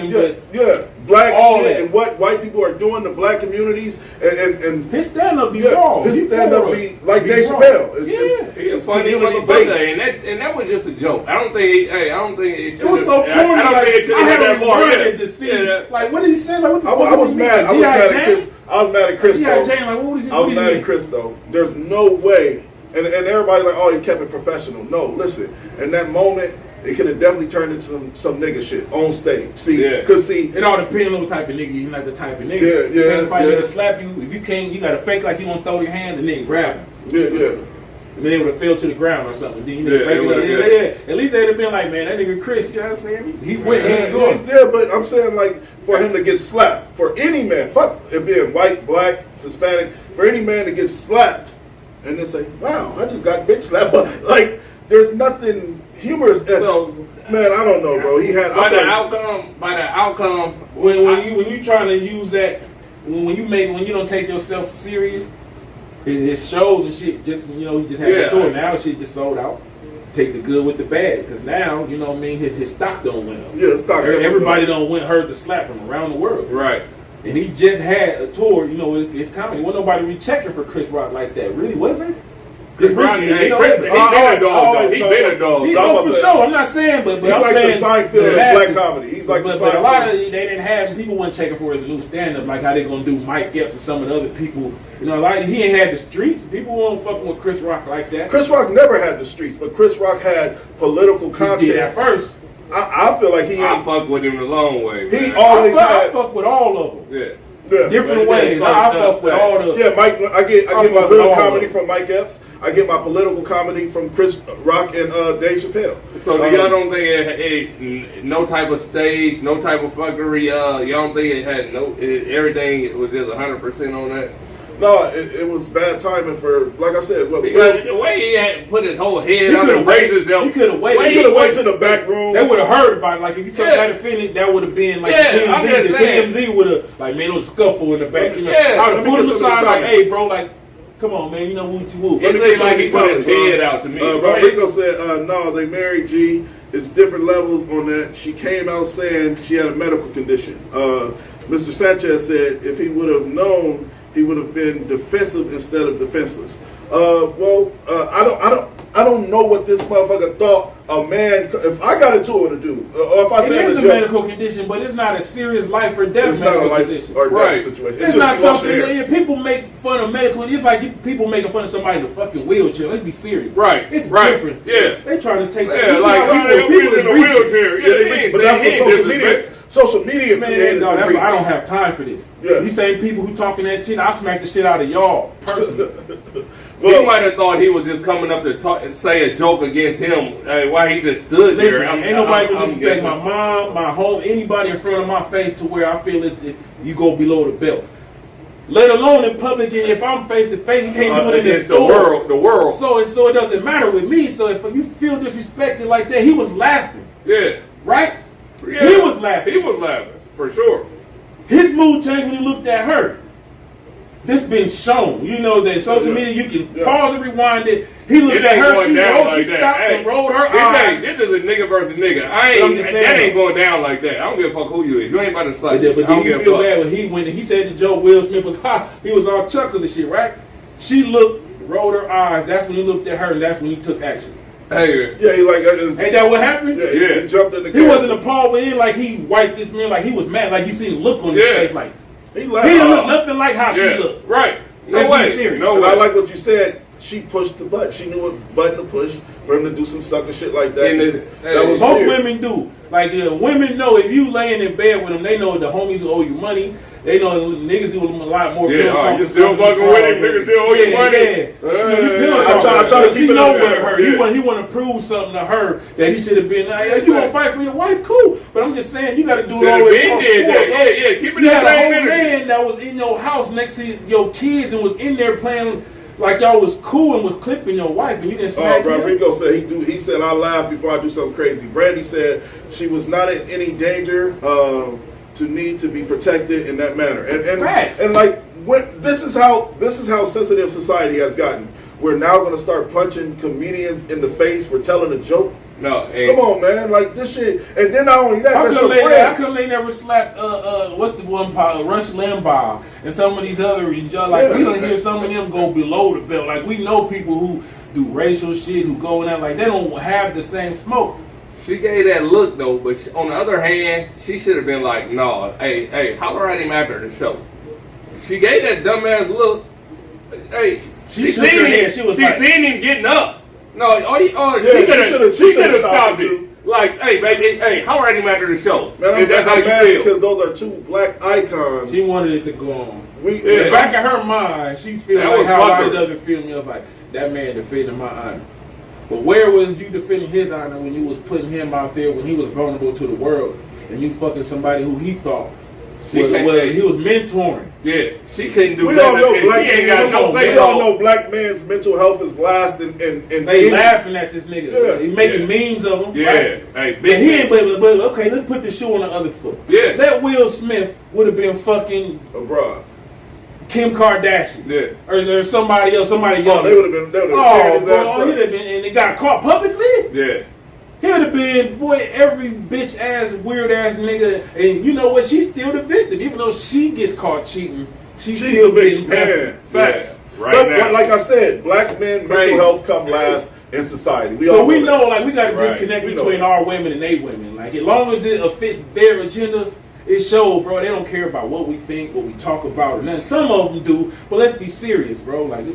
Black shit and what white people are doing to black communities, and his stand up be raw. His stand up be like Dave Chappelle. It's funny motherfucker, and that was just a joke. I don't think it was so corny. I had to rewind it to see. Like, what did he say? Like, what the fuck I was mad. I was mad at Chris. I was mad at Chris though. I was mad at Chris though. There's no way. And everybody like, oh, he kept it professional. No, listen. In that moment, it could have definitely turned into some nigga shit on stage. Because it all depends on what type of nigga you're not the type of nigga. If I nigga slap you, if you can't, you gotta fake like you gonna throw your hand and then grab him. And then they would have fell to the ground or something. Then you break it up. At least they'd have been like, man, that nigga Chris, you know what I'm saying? He went, he ain't going. Yeah, but I'm saying like for him to get slapped, for any man, fuck it being white, black, Hispanic, for any man to get slapped and then say, wow, I just got bitch slapped. Like, there's nothing humorous. So, man, I don't know, bro. He had by the outcome. When you trying to use that, when you don't take yourself serious, it shows and shit. Just you just had the tour. Now shit just sold out. Take the good with the bad, because now you know what I mean. His stock don't went up. Yeah, stock. Everybody don't heard the slap from around the world. Right. And he just had a tour. You know, it's comedy. Wasn't nobody really checking for Chris Rock like that. Really, was it? Just Ronnie, recently, he you know, been a dog, though. He been a dog. He No, for I'm sure. I'm not saying, but He's I'm like saying the Seinfeld of black comedy. He's like the but a lot of Seinfeld. they didn't have people weren't checking for his new stand up like how they gonna do Mike Epps and some of the other people. You know, like he ain't had the streets. People weren't fucking with Chris Rock like that. Chris Rock never had the streets, but Chris Rock had political He content. did at first. I feel like he I ain't. fuck with him the long way. He Man. always I had. fuck with all of them. Yeah. Yeah. Different Yeah, ways. yeah, I fuck with all the. Yeah, Mike. I get my fuck with hood all comedy of from Mike Epps. I get my political comedy from Chris Rock and Dave Chappelle. So y'all don't think it no type of stage, no type of fuckery? Y'all don't think it had everything was just 100% on that? No, it was bad timing for, like I said, what Because the way he had put his whole head He on the could have waited. razors, He could have waited. he could have went to the back room. They would have heard about it. Like if you felt Yeah. kind of feeling, that would have been like Yeah, the I'm TMZ. just The saying. TMZ would have like made a scuffle in the back. You know, Yeah, I would let have me put get him some of aside this like, comment. hey, bro, like, come on, man, you know what you want. It seemed like he put his head out to me. Rodrigo said, no, they married G. It's different levels on that. She came out saying she had a medical condition. Mr. Sanchez said if he would have known, he would have been defensive instead of defenseless. I don't know what this motherfucker thought a man. If I got into it with a dude, or if I It said is a a joke, medical condition, but it's not a serious life or death it's not a medical life condition. or death Right. situation. It's just not flush something air. that people make fun of medical. It's like people making fun of somebody in a fucking wheelchair. Let's be serious. Right, It's right, different. yeah. They trying to take Yeah, you see like how people people in is a reaching. wheelchair. Yeah, they reach, but that's what social media. Social media Man, created no, the that's reach. why I don't have time for this. Yeah. These same people who talking that shit, I smack the shit out of y'all personally. He might have thought he was just coming up to talk and say a joke against him. Why he just stood Listen, there? ain't nobody gonna disrespect guessing. my mom, my home, anybody in front of my face to where I feel it you go below the belt. Let alone in public, and if I'm face to face, you can't do it in the Against store. the world. So it doesn't matter with me. So if you feel disrespected like that, he was laughing, Yeah. right? Yeah. He was laughing. He was laughing, for sure. His mood changed when he looked at her. This been shown. You know that social media, you can pause and rewind it. He looked It at ain't her, going she down rolled, like she that. stopped Hey, and rolled her this eyes. is a nigga versus nigga. I'm just saying. That ain't going down like that. I don't give a fuck who you is. You ain't about to slap. But I did don't you give a feel fuck. bad when he said to Joe Will Smith was he was all chuckles and shit, right? She looked, rolled her eyes. That's when he looked at her, and that's when he took action. Hey, Yeah, he like. Ain't that what happened? Yeah, Yeah. he jumped in the. He wasn't appalled with it like he wiped this man like he was mad, like you seen the look on his Yeah. face, like He he laughed. didn't look nothing like how yeah, she looked. right. No Let's be way. serious. No And way. I like what you said. She pushed the button. She knew what button to push for him to do some sucker shit like that. And it's- that was Most weird. women do. Like women know if you laying in bed with them, they know the homies will owe you money. They know niggas do a lot more. Yeah, pillow talk you than still some fucking people with are. him, niggas still owe you money. Yeah. You pillow I talk. try to But keep she it know under with there. her. Yeah. He want to prove something to her that he should have been. If you want to fight for your wife, cool. But I'm just saying you got to do it Should all have the way been from did before, that. bro. Yeah, keep it You in had the a same whole energy. man that was in your house next to your kids and was in there playing like y'all was cool and was clipping your wife and you didn't smack him. Rodrigo said he said I laugh before I do something crazy. Brandy said she was not in any danger to need to be protected in that manner. Facts. And like this is how sensitive society has gotten. We're now going to start punching comedians in the face for telling a joke. No, Come on, man! Like this shit, and then not only that, How that's come your friend. they never slapped what's the one Rush Limbaugh and some of these other we don't hear some of them go below the belt. Like we know people who do racial shit who go in there like they don't have the same smoke. She gave that look though, but on the other hand, she should have been like, "No, hey, holler at him after the show." She gave that dumbass look. Hey, She shook her head. She was like- seen him getting up. No, she should've could have stopped stopped it, it. too. Like, hey, baby, hey, holler at him after the show. Man, I'm If that's how you mad feel. because those are two black icons. She wanted it to go on. We, In the Yeah. back of her mind, she feels That like was how a lot of fuckery. other feel me. I was like, that man defending my honor. But where was you defending his honor when you was putting him out there when he was vulnerable to the world and you fucking somebody who he thought he was mentoring? Yeah, she couldn't do We nothing. all know and black she ain't men. got no say We all so. know black man's mental health is last, and They laughing at this nigga. Yeah. He making memes of him. Yeah, Right? hey, But big he ain't. man. But okay, let's put the shoe on the other foot. Yeah. That Will Smith would have been fucking abroad. Kim Kardashian. Yeah. Or somebody else, somebody Oh, younger. they would have been. Oh, tearing his ass bro, up. he'd have been, and it got caught publicly. Yeah. He'd have been, boy, every bitch ass, weird ass nigga. And you know what? She's still the victim. Even though she gets caught cheating, she's She's still the big getting pampered. man. Facts. But like I said, black men mental health come last in society. So we know, like, we got to Right. disconnect We between know. our women and they women. Like, as long as it fits their agenda, it shows, bro. They don't care about what we think, what we talk about, or nothing. Some of them do, but let's be serious, bro. Like,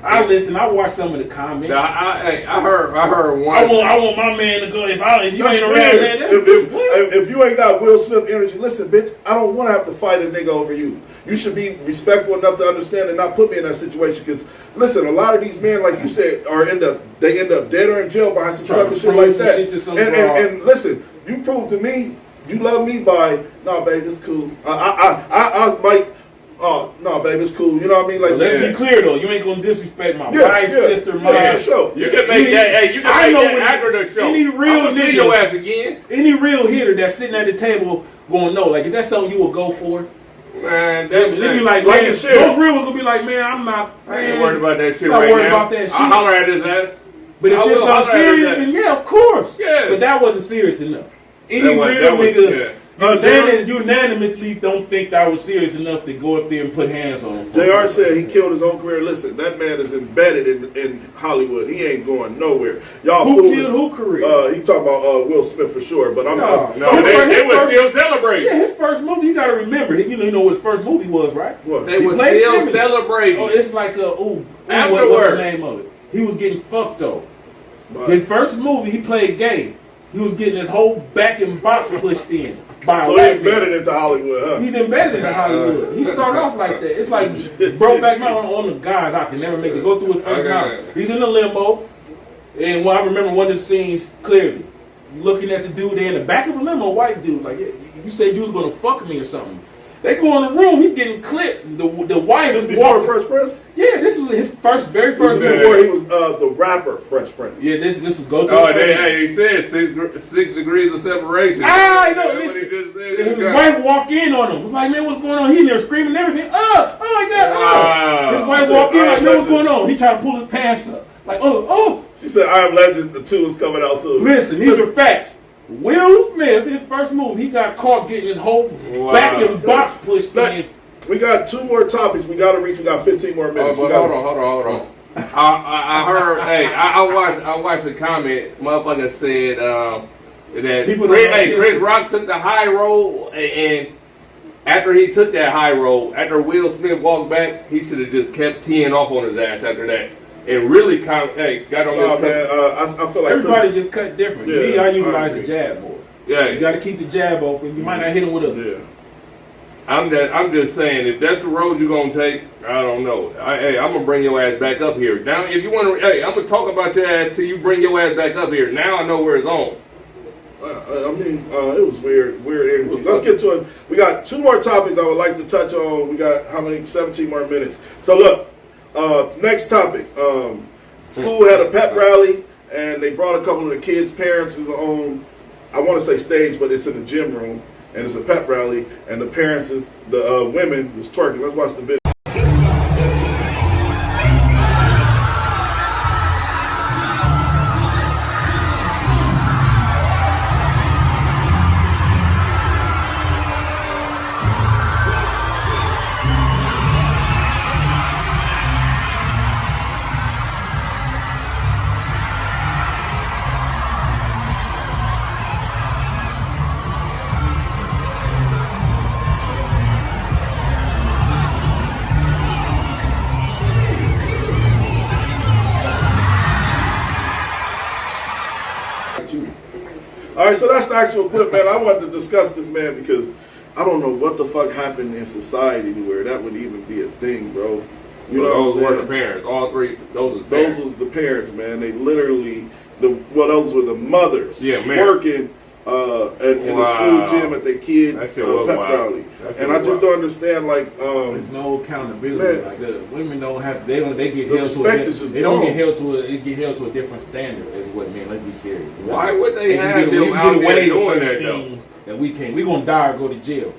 I listen, I watch some of the comments. Now, I heard one. I want my man to go. If you That's ain't around, weird. man, If you ain't got Will Smith energy, listen, bitch, I don't want to have to fight a nigga over you. You should be respectful enough to understand and not put me in that situation. Because listen, a lot of these men, like you said, end up dead or in jail behind some sucker shit like that. And listen, you prove to me you love me by nah, baby, it's cool. I might. Oh no, baby, it's cool. You know what I mean? Like, let's be clear though. You ain't gonna disrespect my wife, sister, mom. Yeah, sure. You can make that. Hey, you can make that accurate show. Any real I'm gonna see nigga, your ass again. Any real hitter that's sitting at the table gonna know. Like, is that something you will go for? Man, they be like and those share. real ones gonna be like, man, I'm not. I ain't worried about that shit not right worried now. about that shit. I'll holler at his ass. But if it's something serious, then yeah, of course. Yeah. But that wasn't serious enough. Any That real was- nigga JR unanimously don't think that was serious enough to go up there and put hands on him. JR said he killed his own career. Listen, that man is embedded in Hollywood. He ain't going nowhere. Y'all Who fooling. killed who career? He talking about Will Smith for sure. But I'm No, they were still celebrating. Yeah, his first movie. You got to remember. You know what his first movie was, right? What? They He were played still Femini. celebrating. Oh, it's like what's the Afterwards. name of it? He was getting fucked though. His first movie, he played gay. He was getting his whole back and box pushed in by So a he white embedded man. into Hollywood, huh? He's embedded in Hollywood. He started off like that. It's like Brokeback Mountain on the guys I can never make it go through his personality. He's in the limo, and I remember one of the scenes clearly. Looking at the dude there in the back of the limo, white dude, like, you said you was gonna fuck me or something. They go in the room, he getting clipped. The wife This is before walking. Fresh Prince? Yeah, this was his very This first was movie. before he was the rapper Fresh Prince. Yeah, this was go to. Oh, they said 6 degrees of separation. I know. That's what he Listen, just said. his wife walked in on him. It was like, man, what's going on? He in there screaming and everything. Oh my God. Wow. His wife walked in like, man, what's going on? He tried to pull his pants up. Like, oh. She said, I Am Legend, the 2 is coming out soon. Listen, these are facts. Will Smith, his first movie, he got caught getting his whole back and box pushed in. We got 2 more topics we got to reach. We got 15 more minutes. But hold on. I heard. Hey, I watched a comment. Motherfucker said that Chris Rock took the high road, and after he took that high road, after Will Smith walked back, he should have just kept teeing off on his ass after that, and really got on Oh, man, I feel like everybody just cut different. Yeah, Me, I utilize I the jab more. Yeah, You got to keep the jab open. You might not hit him with a. Yeah. I'm just saying, if that's the road you're gonna take, I don't know. I'm gonna bring your ass back up here. Now, if you want to, I'm gonna talk about your ass till you bring your ass back up here. Now I know where it's on. It was weird energy. Let's get to it. We got 2 more topics I would like to touch on. We got how many? 17 more minutes. So look, next topic. School had a pep rally, and they brought a couple of the kids' parents is on. I want to say stage, but it's in the gym room, and it's a pep rally, and the parents the women was twerking. Let's watch the video. All right, so that's the actual clip, man. I wanted to discuss this, man, because I don't know what the fuck happened in society where that would even be a thing, bro. You know, those what I'm were saying? the parents. All 3. Those was the parents, man. They literally those were the mothers working in the school gym at their kids' pep rally. And I just don't understand, like, there's no accountability. Man, like the women don't have, they get the held to respect a, is just they don't gone. get held to a different standard. Is what men. Let's be serious. Why would they can have get them out there with doing certain that, though? things that we can't. We gonna die or go to jail.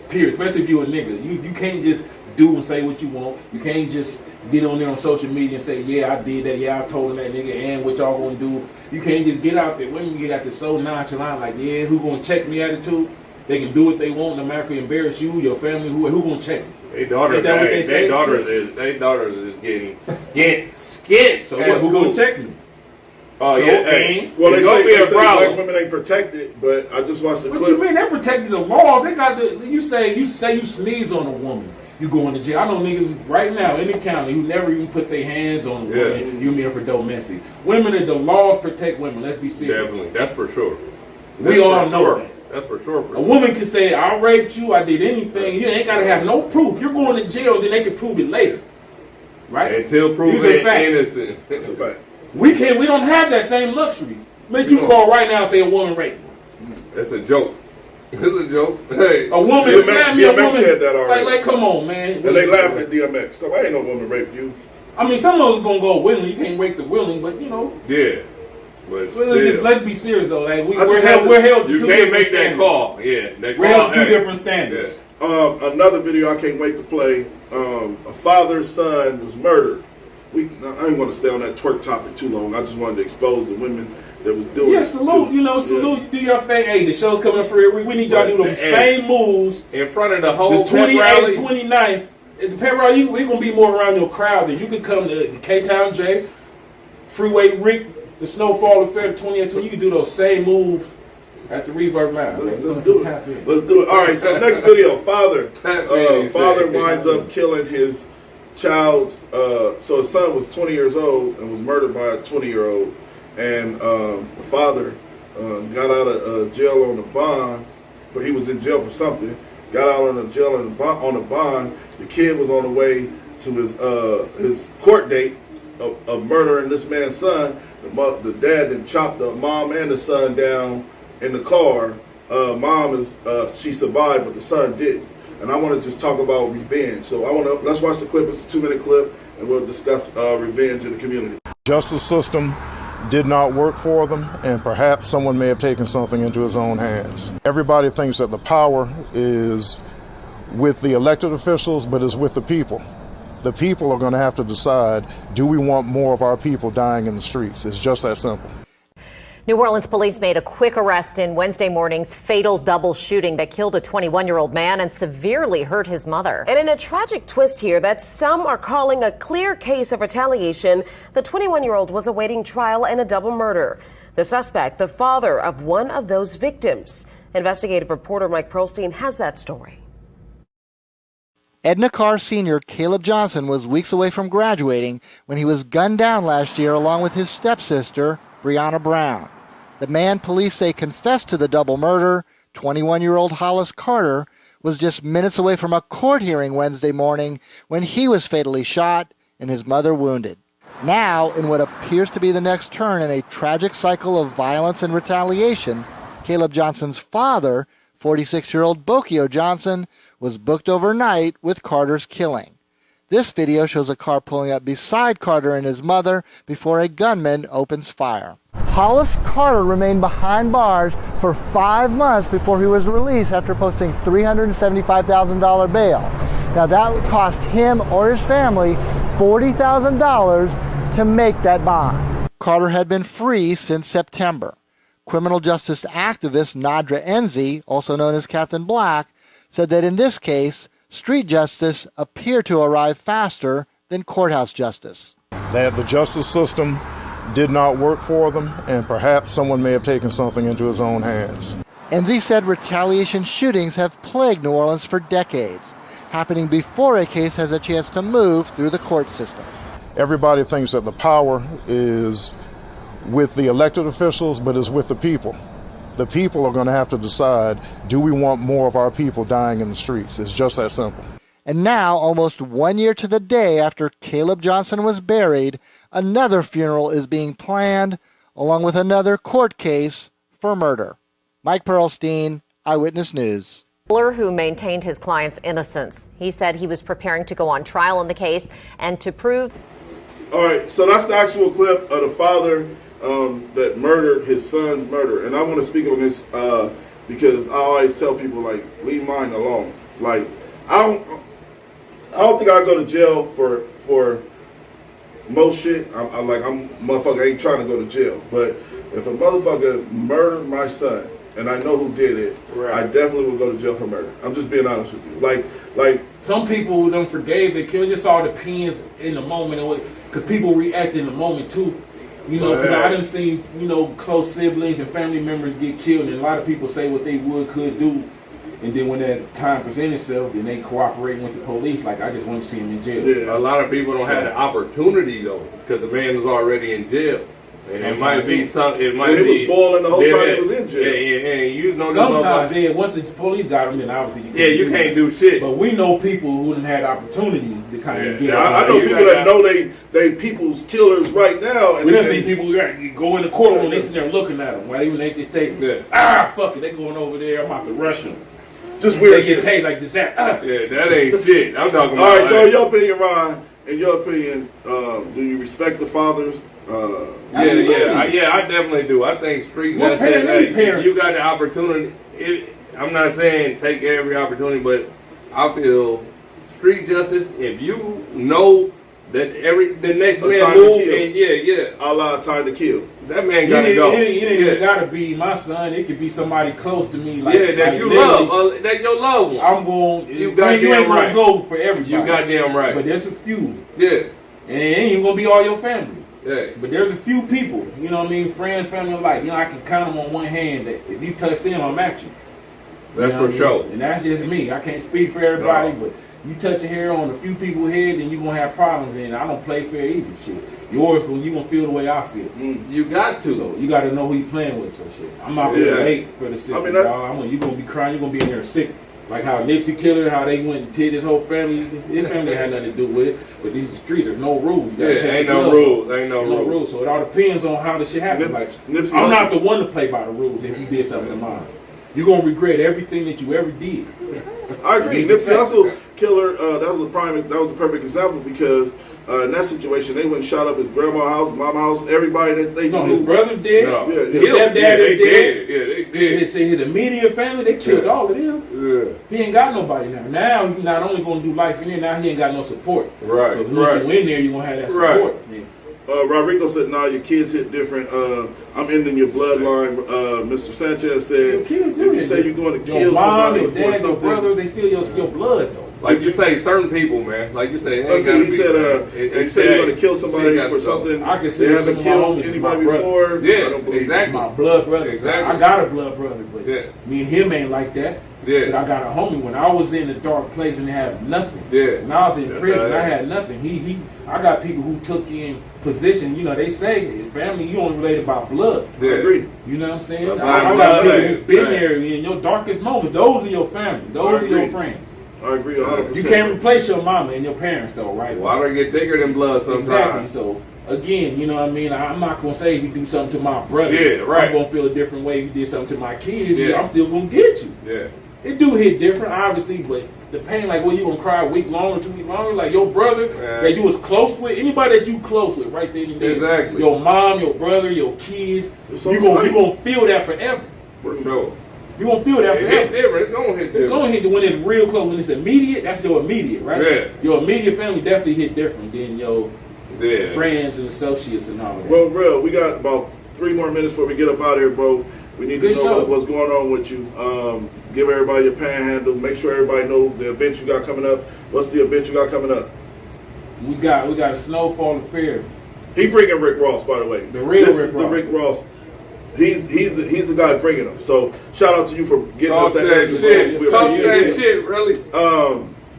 Period. Especially if you a nigga. You can't just do and say what you want. You can't just get on there on social media and say, yeah, I did that. Yeah, I told him that nigga and what y'all gonna do. You can't just get out there. Women get out there so nonchalant, like, yeah, who gonna check me attitude? They can do what they want, no matter if they embarrass you, your family, who gonna check me? They daughters, Ain't that what they say? They daughters is getting skint. So who gonna check me? Oh So, yeah. Hey, Well, they say, be a problem. black women ain't protected, but I just watched the What clip. you mean? They protected the laws. They got the. You say you sneeze on a woman, you go into jail. I know niggas right now in the county who never even put their hands on a woman. You mean for domestic? Women, the laws protect women. Let's be serious. Definitely, that's for sure. We all know that. That's for sure. A woman can say, I raped you, I did anything. You ain't got to have no proof. You're going to jail, then they can prove it later. Right? Until proven innocent. That's a fact. We don't have that same luxury. Let you call right now and say a woman raped me. That's a joke. It's a joke. Hey. A woman slammed me, a woman. said that already. Like, come on, man. And they laughed at DMX. So I ain't no woman raped you. I mean, some of us going to go willingly. You can't rape the willing, but you know. Yeah. But let's be serious though. Like we're held to you two can't different make that standards. call. Yeah, that We're call, held to two different standards. Yeah. Another video I can't wait to play. A father's son was murdered. I didn't want to stay on that twerk topic too long. I just wanted to expose the women that was doing it. Yeah, salute. Salute. Do your thing. Hey, the show's coming up for every week. We need y'all to do them same moves in front of the whole the 28th, 29th. At the pep rally, we're gonna be more around your crowd. Then you can come to the K-Town J, Freeway Rick, the Snowfall Affair, 28th. You can do those same moves at the Reverb Lounge. Let's do it. Let's do it. All right. So next video, father winds up killing his child's. So his son was 20 years old and was murdered by a 20-year-old, and the father got out of jail on a bond, but he was in jail for something. Got out on a bond. The kid was on the way to his court date of murdering this man's son. The dad then chopped the mom and the son down in the car. Mom she survived, but the son didn't. And I want to just talk about revenge. So let's watch the clip. It's a 2-minute clip, and we'll discuss revenge in the community. Justice system did not work for them, and perhaps someone may have taken something into his own hands. Everybody thinks that the power is with the elected officials, but is with the people. The people are going to have to decide, do we want more of our people dying in the streets? It's just that simple. New Orleans police made a quick arrest in Wednesday morning's fatal double shooting that killed a 21-year-old man and severely hurt his mother. And in a tragic twist here that some are calling a clear case of retaliation, the 21-year-old was awaiting trial in a double murder. The suspect, the father of one of those victims. Investigative reporter Mike Pearlstein has that story. Edna Carr Sr. Caleb Johnson was weeks away from graduating when he was gunned down last year along with his stepsister, Breonna Brown. The man police say confessed to the double murder, 21-year-old Hollis Carter, was just minutes away from a court hearing Wednesday morning when he was fatally shot and his mother wounded. Now, in what appears to be the next turn in a tragic cycle of violence and retaliation, Caleb Johnson's father, 46-year-old Bokio Johnson, was booked overnight with Carter's killing. This video shows a car pulling up beside Carter and his mother before a gunman opens fire. Hollis Carter remained behind bars for 5 months before he was released after posting $375,000 bail. Now that would cost him or his family $40,000 to make that bond. Carter had been free since September. Criminal justice activist Nadra Enzi, also known as Captain Black, said that in this case, street justice appeared to arrive faster than courthouse justice. That the justice system did not work for them, and perhaps someone may have taken something into his own hands. Enzi said retaliation shootings have plagued New Orleans for decades, happening before a case has a chance to move through the court system. Everybody thinks that the power is with the elected officials, but is with the people. The people are going to have to decide, do we want more of our people dying in the streets? It's just that simple. And now, almost 1 year to the day after Caleb Johnson was buried, another funeral is being planned, along with another court case for murder. Mike Pearlstein, Eyewitness News. Who maintained his client's innocence. He said he was preparing to go on trial in the case and to prove. All right, so that's the actual clip of the father that murdered his son's murder. And I want to speak on this because I always tell people, like, leave mine alone. Like, I don't think I go to jail for most shit. I'm motherfucker ain't trying to go to jail. But if a motherfucker murdered my son and I know who did it, I definitely would go to jail for murder. I'm just being honest with you. Like some people who don't forgave the kill, just all depends in the moment, because people react in the moment too. You know, because I done seen, you know, close siblings and family members get killed, and a lot of people say what they could do, and then when that time presents itself, then they cooperate with the police. Like, I just want to see them in jail. Yeah. A lot of people don't have the opportunity though, because the man is already in jail. And it might be some. It might be. He was boiling the whole time he was in jail. And you know, sometimes, once the police got him, then obviously you can't do shit. But we know people who didn't had opportunity to kind of get out. I know people that know they people's killers right now. And we done see people go in the courtroom and they sitting there looking at them. Right? Even they just take, fuck it, they going over there. I'm about to rush them. Just weird. They get tased like this. Yeah, that ain't shit. I'm talking about. All right, so in your opinion, Ron, in your opinion, do you respect the fathers? I definitely do. I think street justice. Hey, you got the opportunity. I'm not saying take every opportunity, but I feel street justice. If you know that the next man move, and Allah time to kill. That man gotta go. It ain't even gotta be my son. It could be somebody close to me. Like, that you love. That your loved one. I'm going. You ain't gonna go for everybody. You goddamn right. But there's a few. Yeah. And it ain't even gonna be all your family. Yeah. But there's a few people, you know what I mean, friends, family alike. You know, I can count them on one hand that if you touch them, I'm at you. That's for sure. And that's just me. I can't speak for everybody, but you touch a hair on a few people's head, then you're going to have problems. And I don't play fair either, shit. Yours, you're going to feel the way I feel. You got to. So you got to know who you playing with, so shit. I'm not really late for the system, dog. You're going to be crying, you're going to be in there sick. Like how Nipsey Killer, how they went and did his whole family. His family had nothing to do with it. But these streets, there's no rules. Ain't no rules. So it all depends on how the shit happened. I'm not the one to play by the rules if you did something to mine. You're going to regret everything that you ever did. I agree. Nipsey Hussle Killer, that was the perfect example because in that situation, they went and shot up his grandma's house, mama's house, everybody that they knew. His brother did. No. Yeah, his stepdad did. They did. His immediate family, they killed all of them. Yeah. He ain't got nobody now. Now he's not only going to do life in there, now he ain't got no support. Right. Because once you in there, you're going to have that support. Right. Rodrigo said, "Nah, your kids hit different. I'm ending your bloodline." Mr. Sanchez said, "If you say you're going to kill your mom, somebody your dad, your brothers, they steal your blood though." Like you say, certain people, man. Like you say, he said, you say you're going to kill somebody for something I can say they haven't killed anybody before. Yeah, exactly. My blood brother. Exactly. I got a blood brother, but me and him ain't like that. Yeah. But I got a homie when I was in a dark place and had nothing. Yeah. When I was in prison, I had nothing. I got people who took in position. You know, they say family, you only related by blood. Yeah. I agree. You know what I'm saying? I got people who've been there in your darkest moments. Those are your family. Those are your friends. I agree 100%. You can't replace your mama and your parents, though, right? Water get thicker than blood sometimes. Exactly. So, again, you know what I mean? I'm not going to say if you do something to my brother, I'm going to feel a different way if you did something to my kids. Yeah. I'm still going to get you. Yeah. It do hit different, obviously, but the pain, like, you going to cry a week longer, 2 weeks longer? Like, your brother that you was close with, anybody that you close with right then and there. Exactly. Your mom, your brother, your kids, you're going to feel that forever. For sure. You're going to feel that forever. It's going to hit different. It's going to hit when it's real close. When it's immediate, that's your immediate, right? Yeah. Your immediate family definitely hit different than your friends and associates and all that. Well, real, we got about 3 more minutes before we get up out of here, bro. We need to know what's going on with you. Give everybody your panhandle. Make sure everybody know the events you got coming up. What's the event you got coming up? We got a Snowfall Affair. He bringing Rick Ross, by the way. The real this Rick is Ross. the Rick Ross. He's the guy bringing them. So shout out to you for getting us that shit. Talk that shit, really.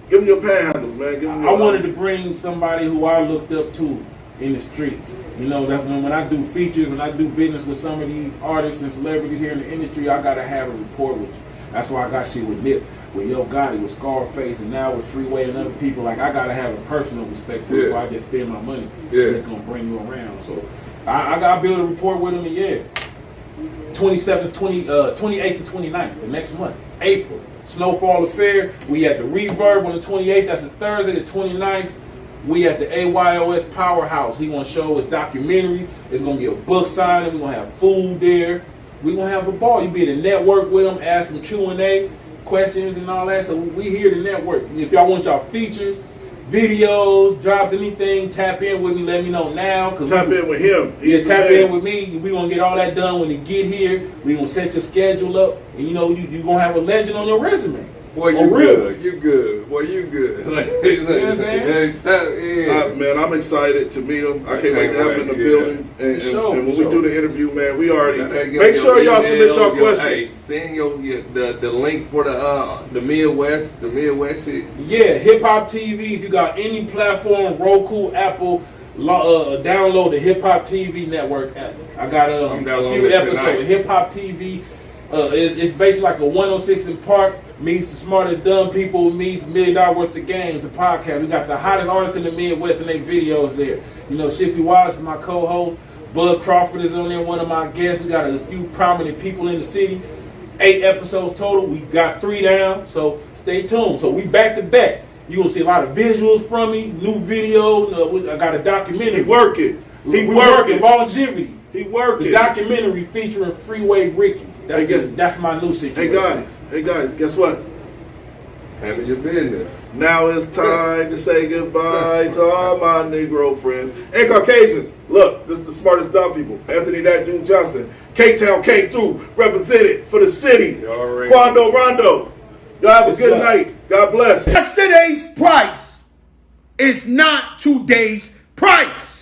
Give them your panhandles, man. Give them your, I wanted to bring somebody who I looked up to in the streets. You know, that when I do features, when I do business with some of these artists and celebrities here in the industry, I gotta have a rapport with you. That's why I got shit with Nip, with Yo Gotti, with Scarface, and now with Freeway and other people. Like, I gotta have a personal respect for you before I just spend my money. It's gonna bring you around. So I gotta build a rapport with them, and 28th and 29th, the next month, April. Snowfall Affair. We at the Reverb on the 28th. That's a Thursday. The 29th, we at the AYOS Powerhouse. He gonna show his documentary. It's gonna be a book signing. We're gonna have food there. We're gonna have a ball. You be able to network with him, ask some Q&A questions and all that. So we here to network. If y'all want y'all features, videos, drops, anything, tap in with me. Let me know now. Tap in with him. Yeah, tap in with me. We gonna get all that done when you get here. We gonna set your schedule up, and you know you gonna have a legend on your resume. Boy, you good. You good. Boy, you good. You know what I'm saying? Man, I'm excited to meet him. I can't wait to have him in the building. And when we do the interview, man, we already make sure y'all submit your questions. Hey, send the link for the Midwest shit. Yeah, Hip Hop TV. If you got any platform, Roku, Apple, download the Hip Hop TV network app. I got a few episodes of Hip Hop TV. It's basically like a 106 in Park meets the Smart and Dumb People meets $1 Million Worth of Games, a podcast. We got the hottest artists in the Midwest and their videos there. You know, Shippy Wallace is my co-host. Bud Crawford is on there, one of my guests. We got a few prominent people in the city. 8 episodes total. We got 3 down, so stay tuned. So we back to back. You're going to see a lot of visuals from me, new video. I got a documentary. He working. We working. Longevity. He working. The documentary featuring Freeway Ricky. That's my new situation. Hey guys, guess what? Handle your business. Now it's time to say goodbye to all my Negro friends and Caucasians. Look, this is the smartest dumb people. Anthony That Dude Johnson. K-Town came through, represented for the city. Quando Rondo. Y'all have a good night. God bless. Yesterday's price is not today's price.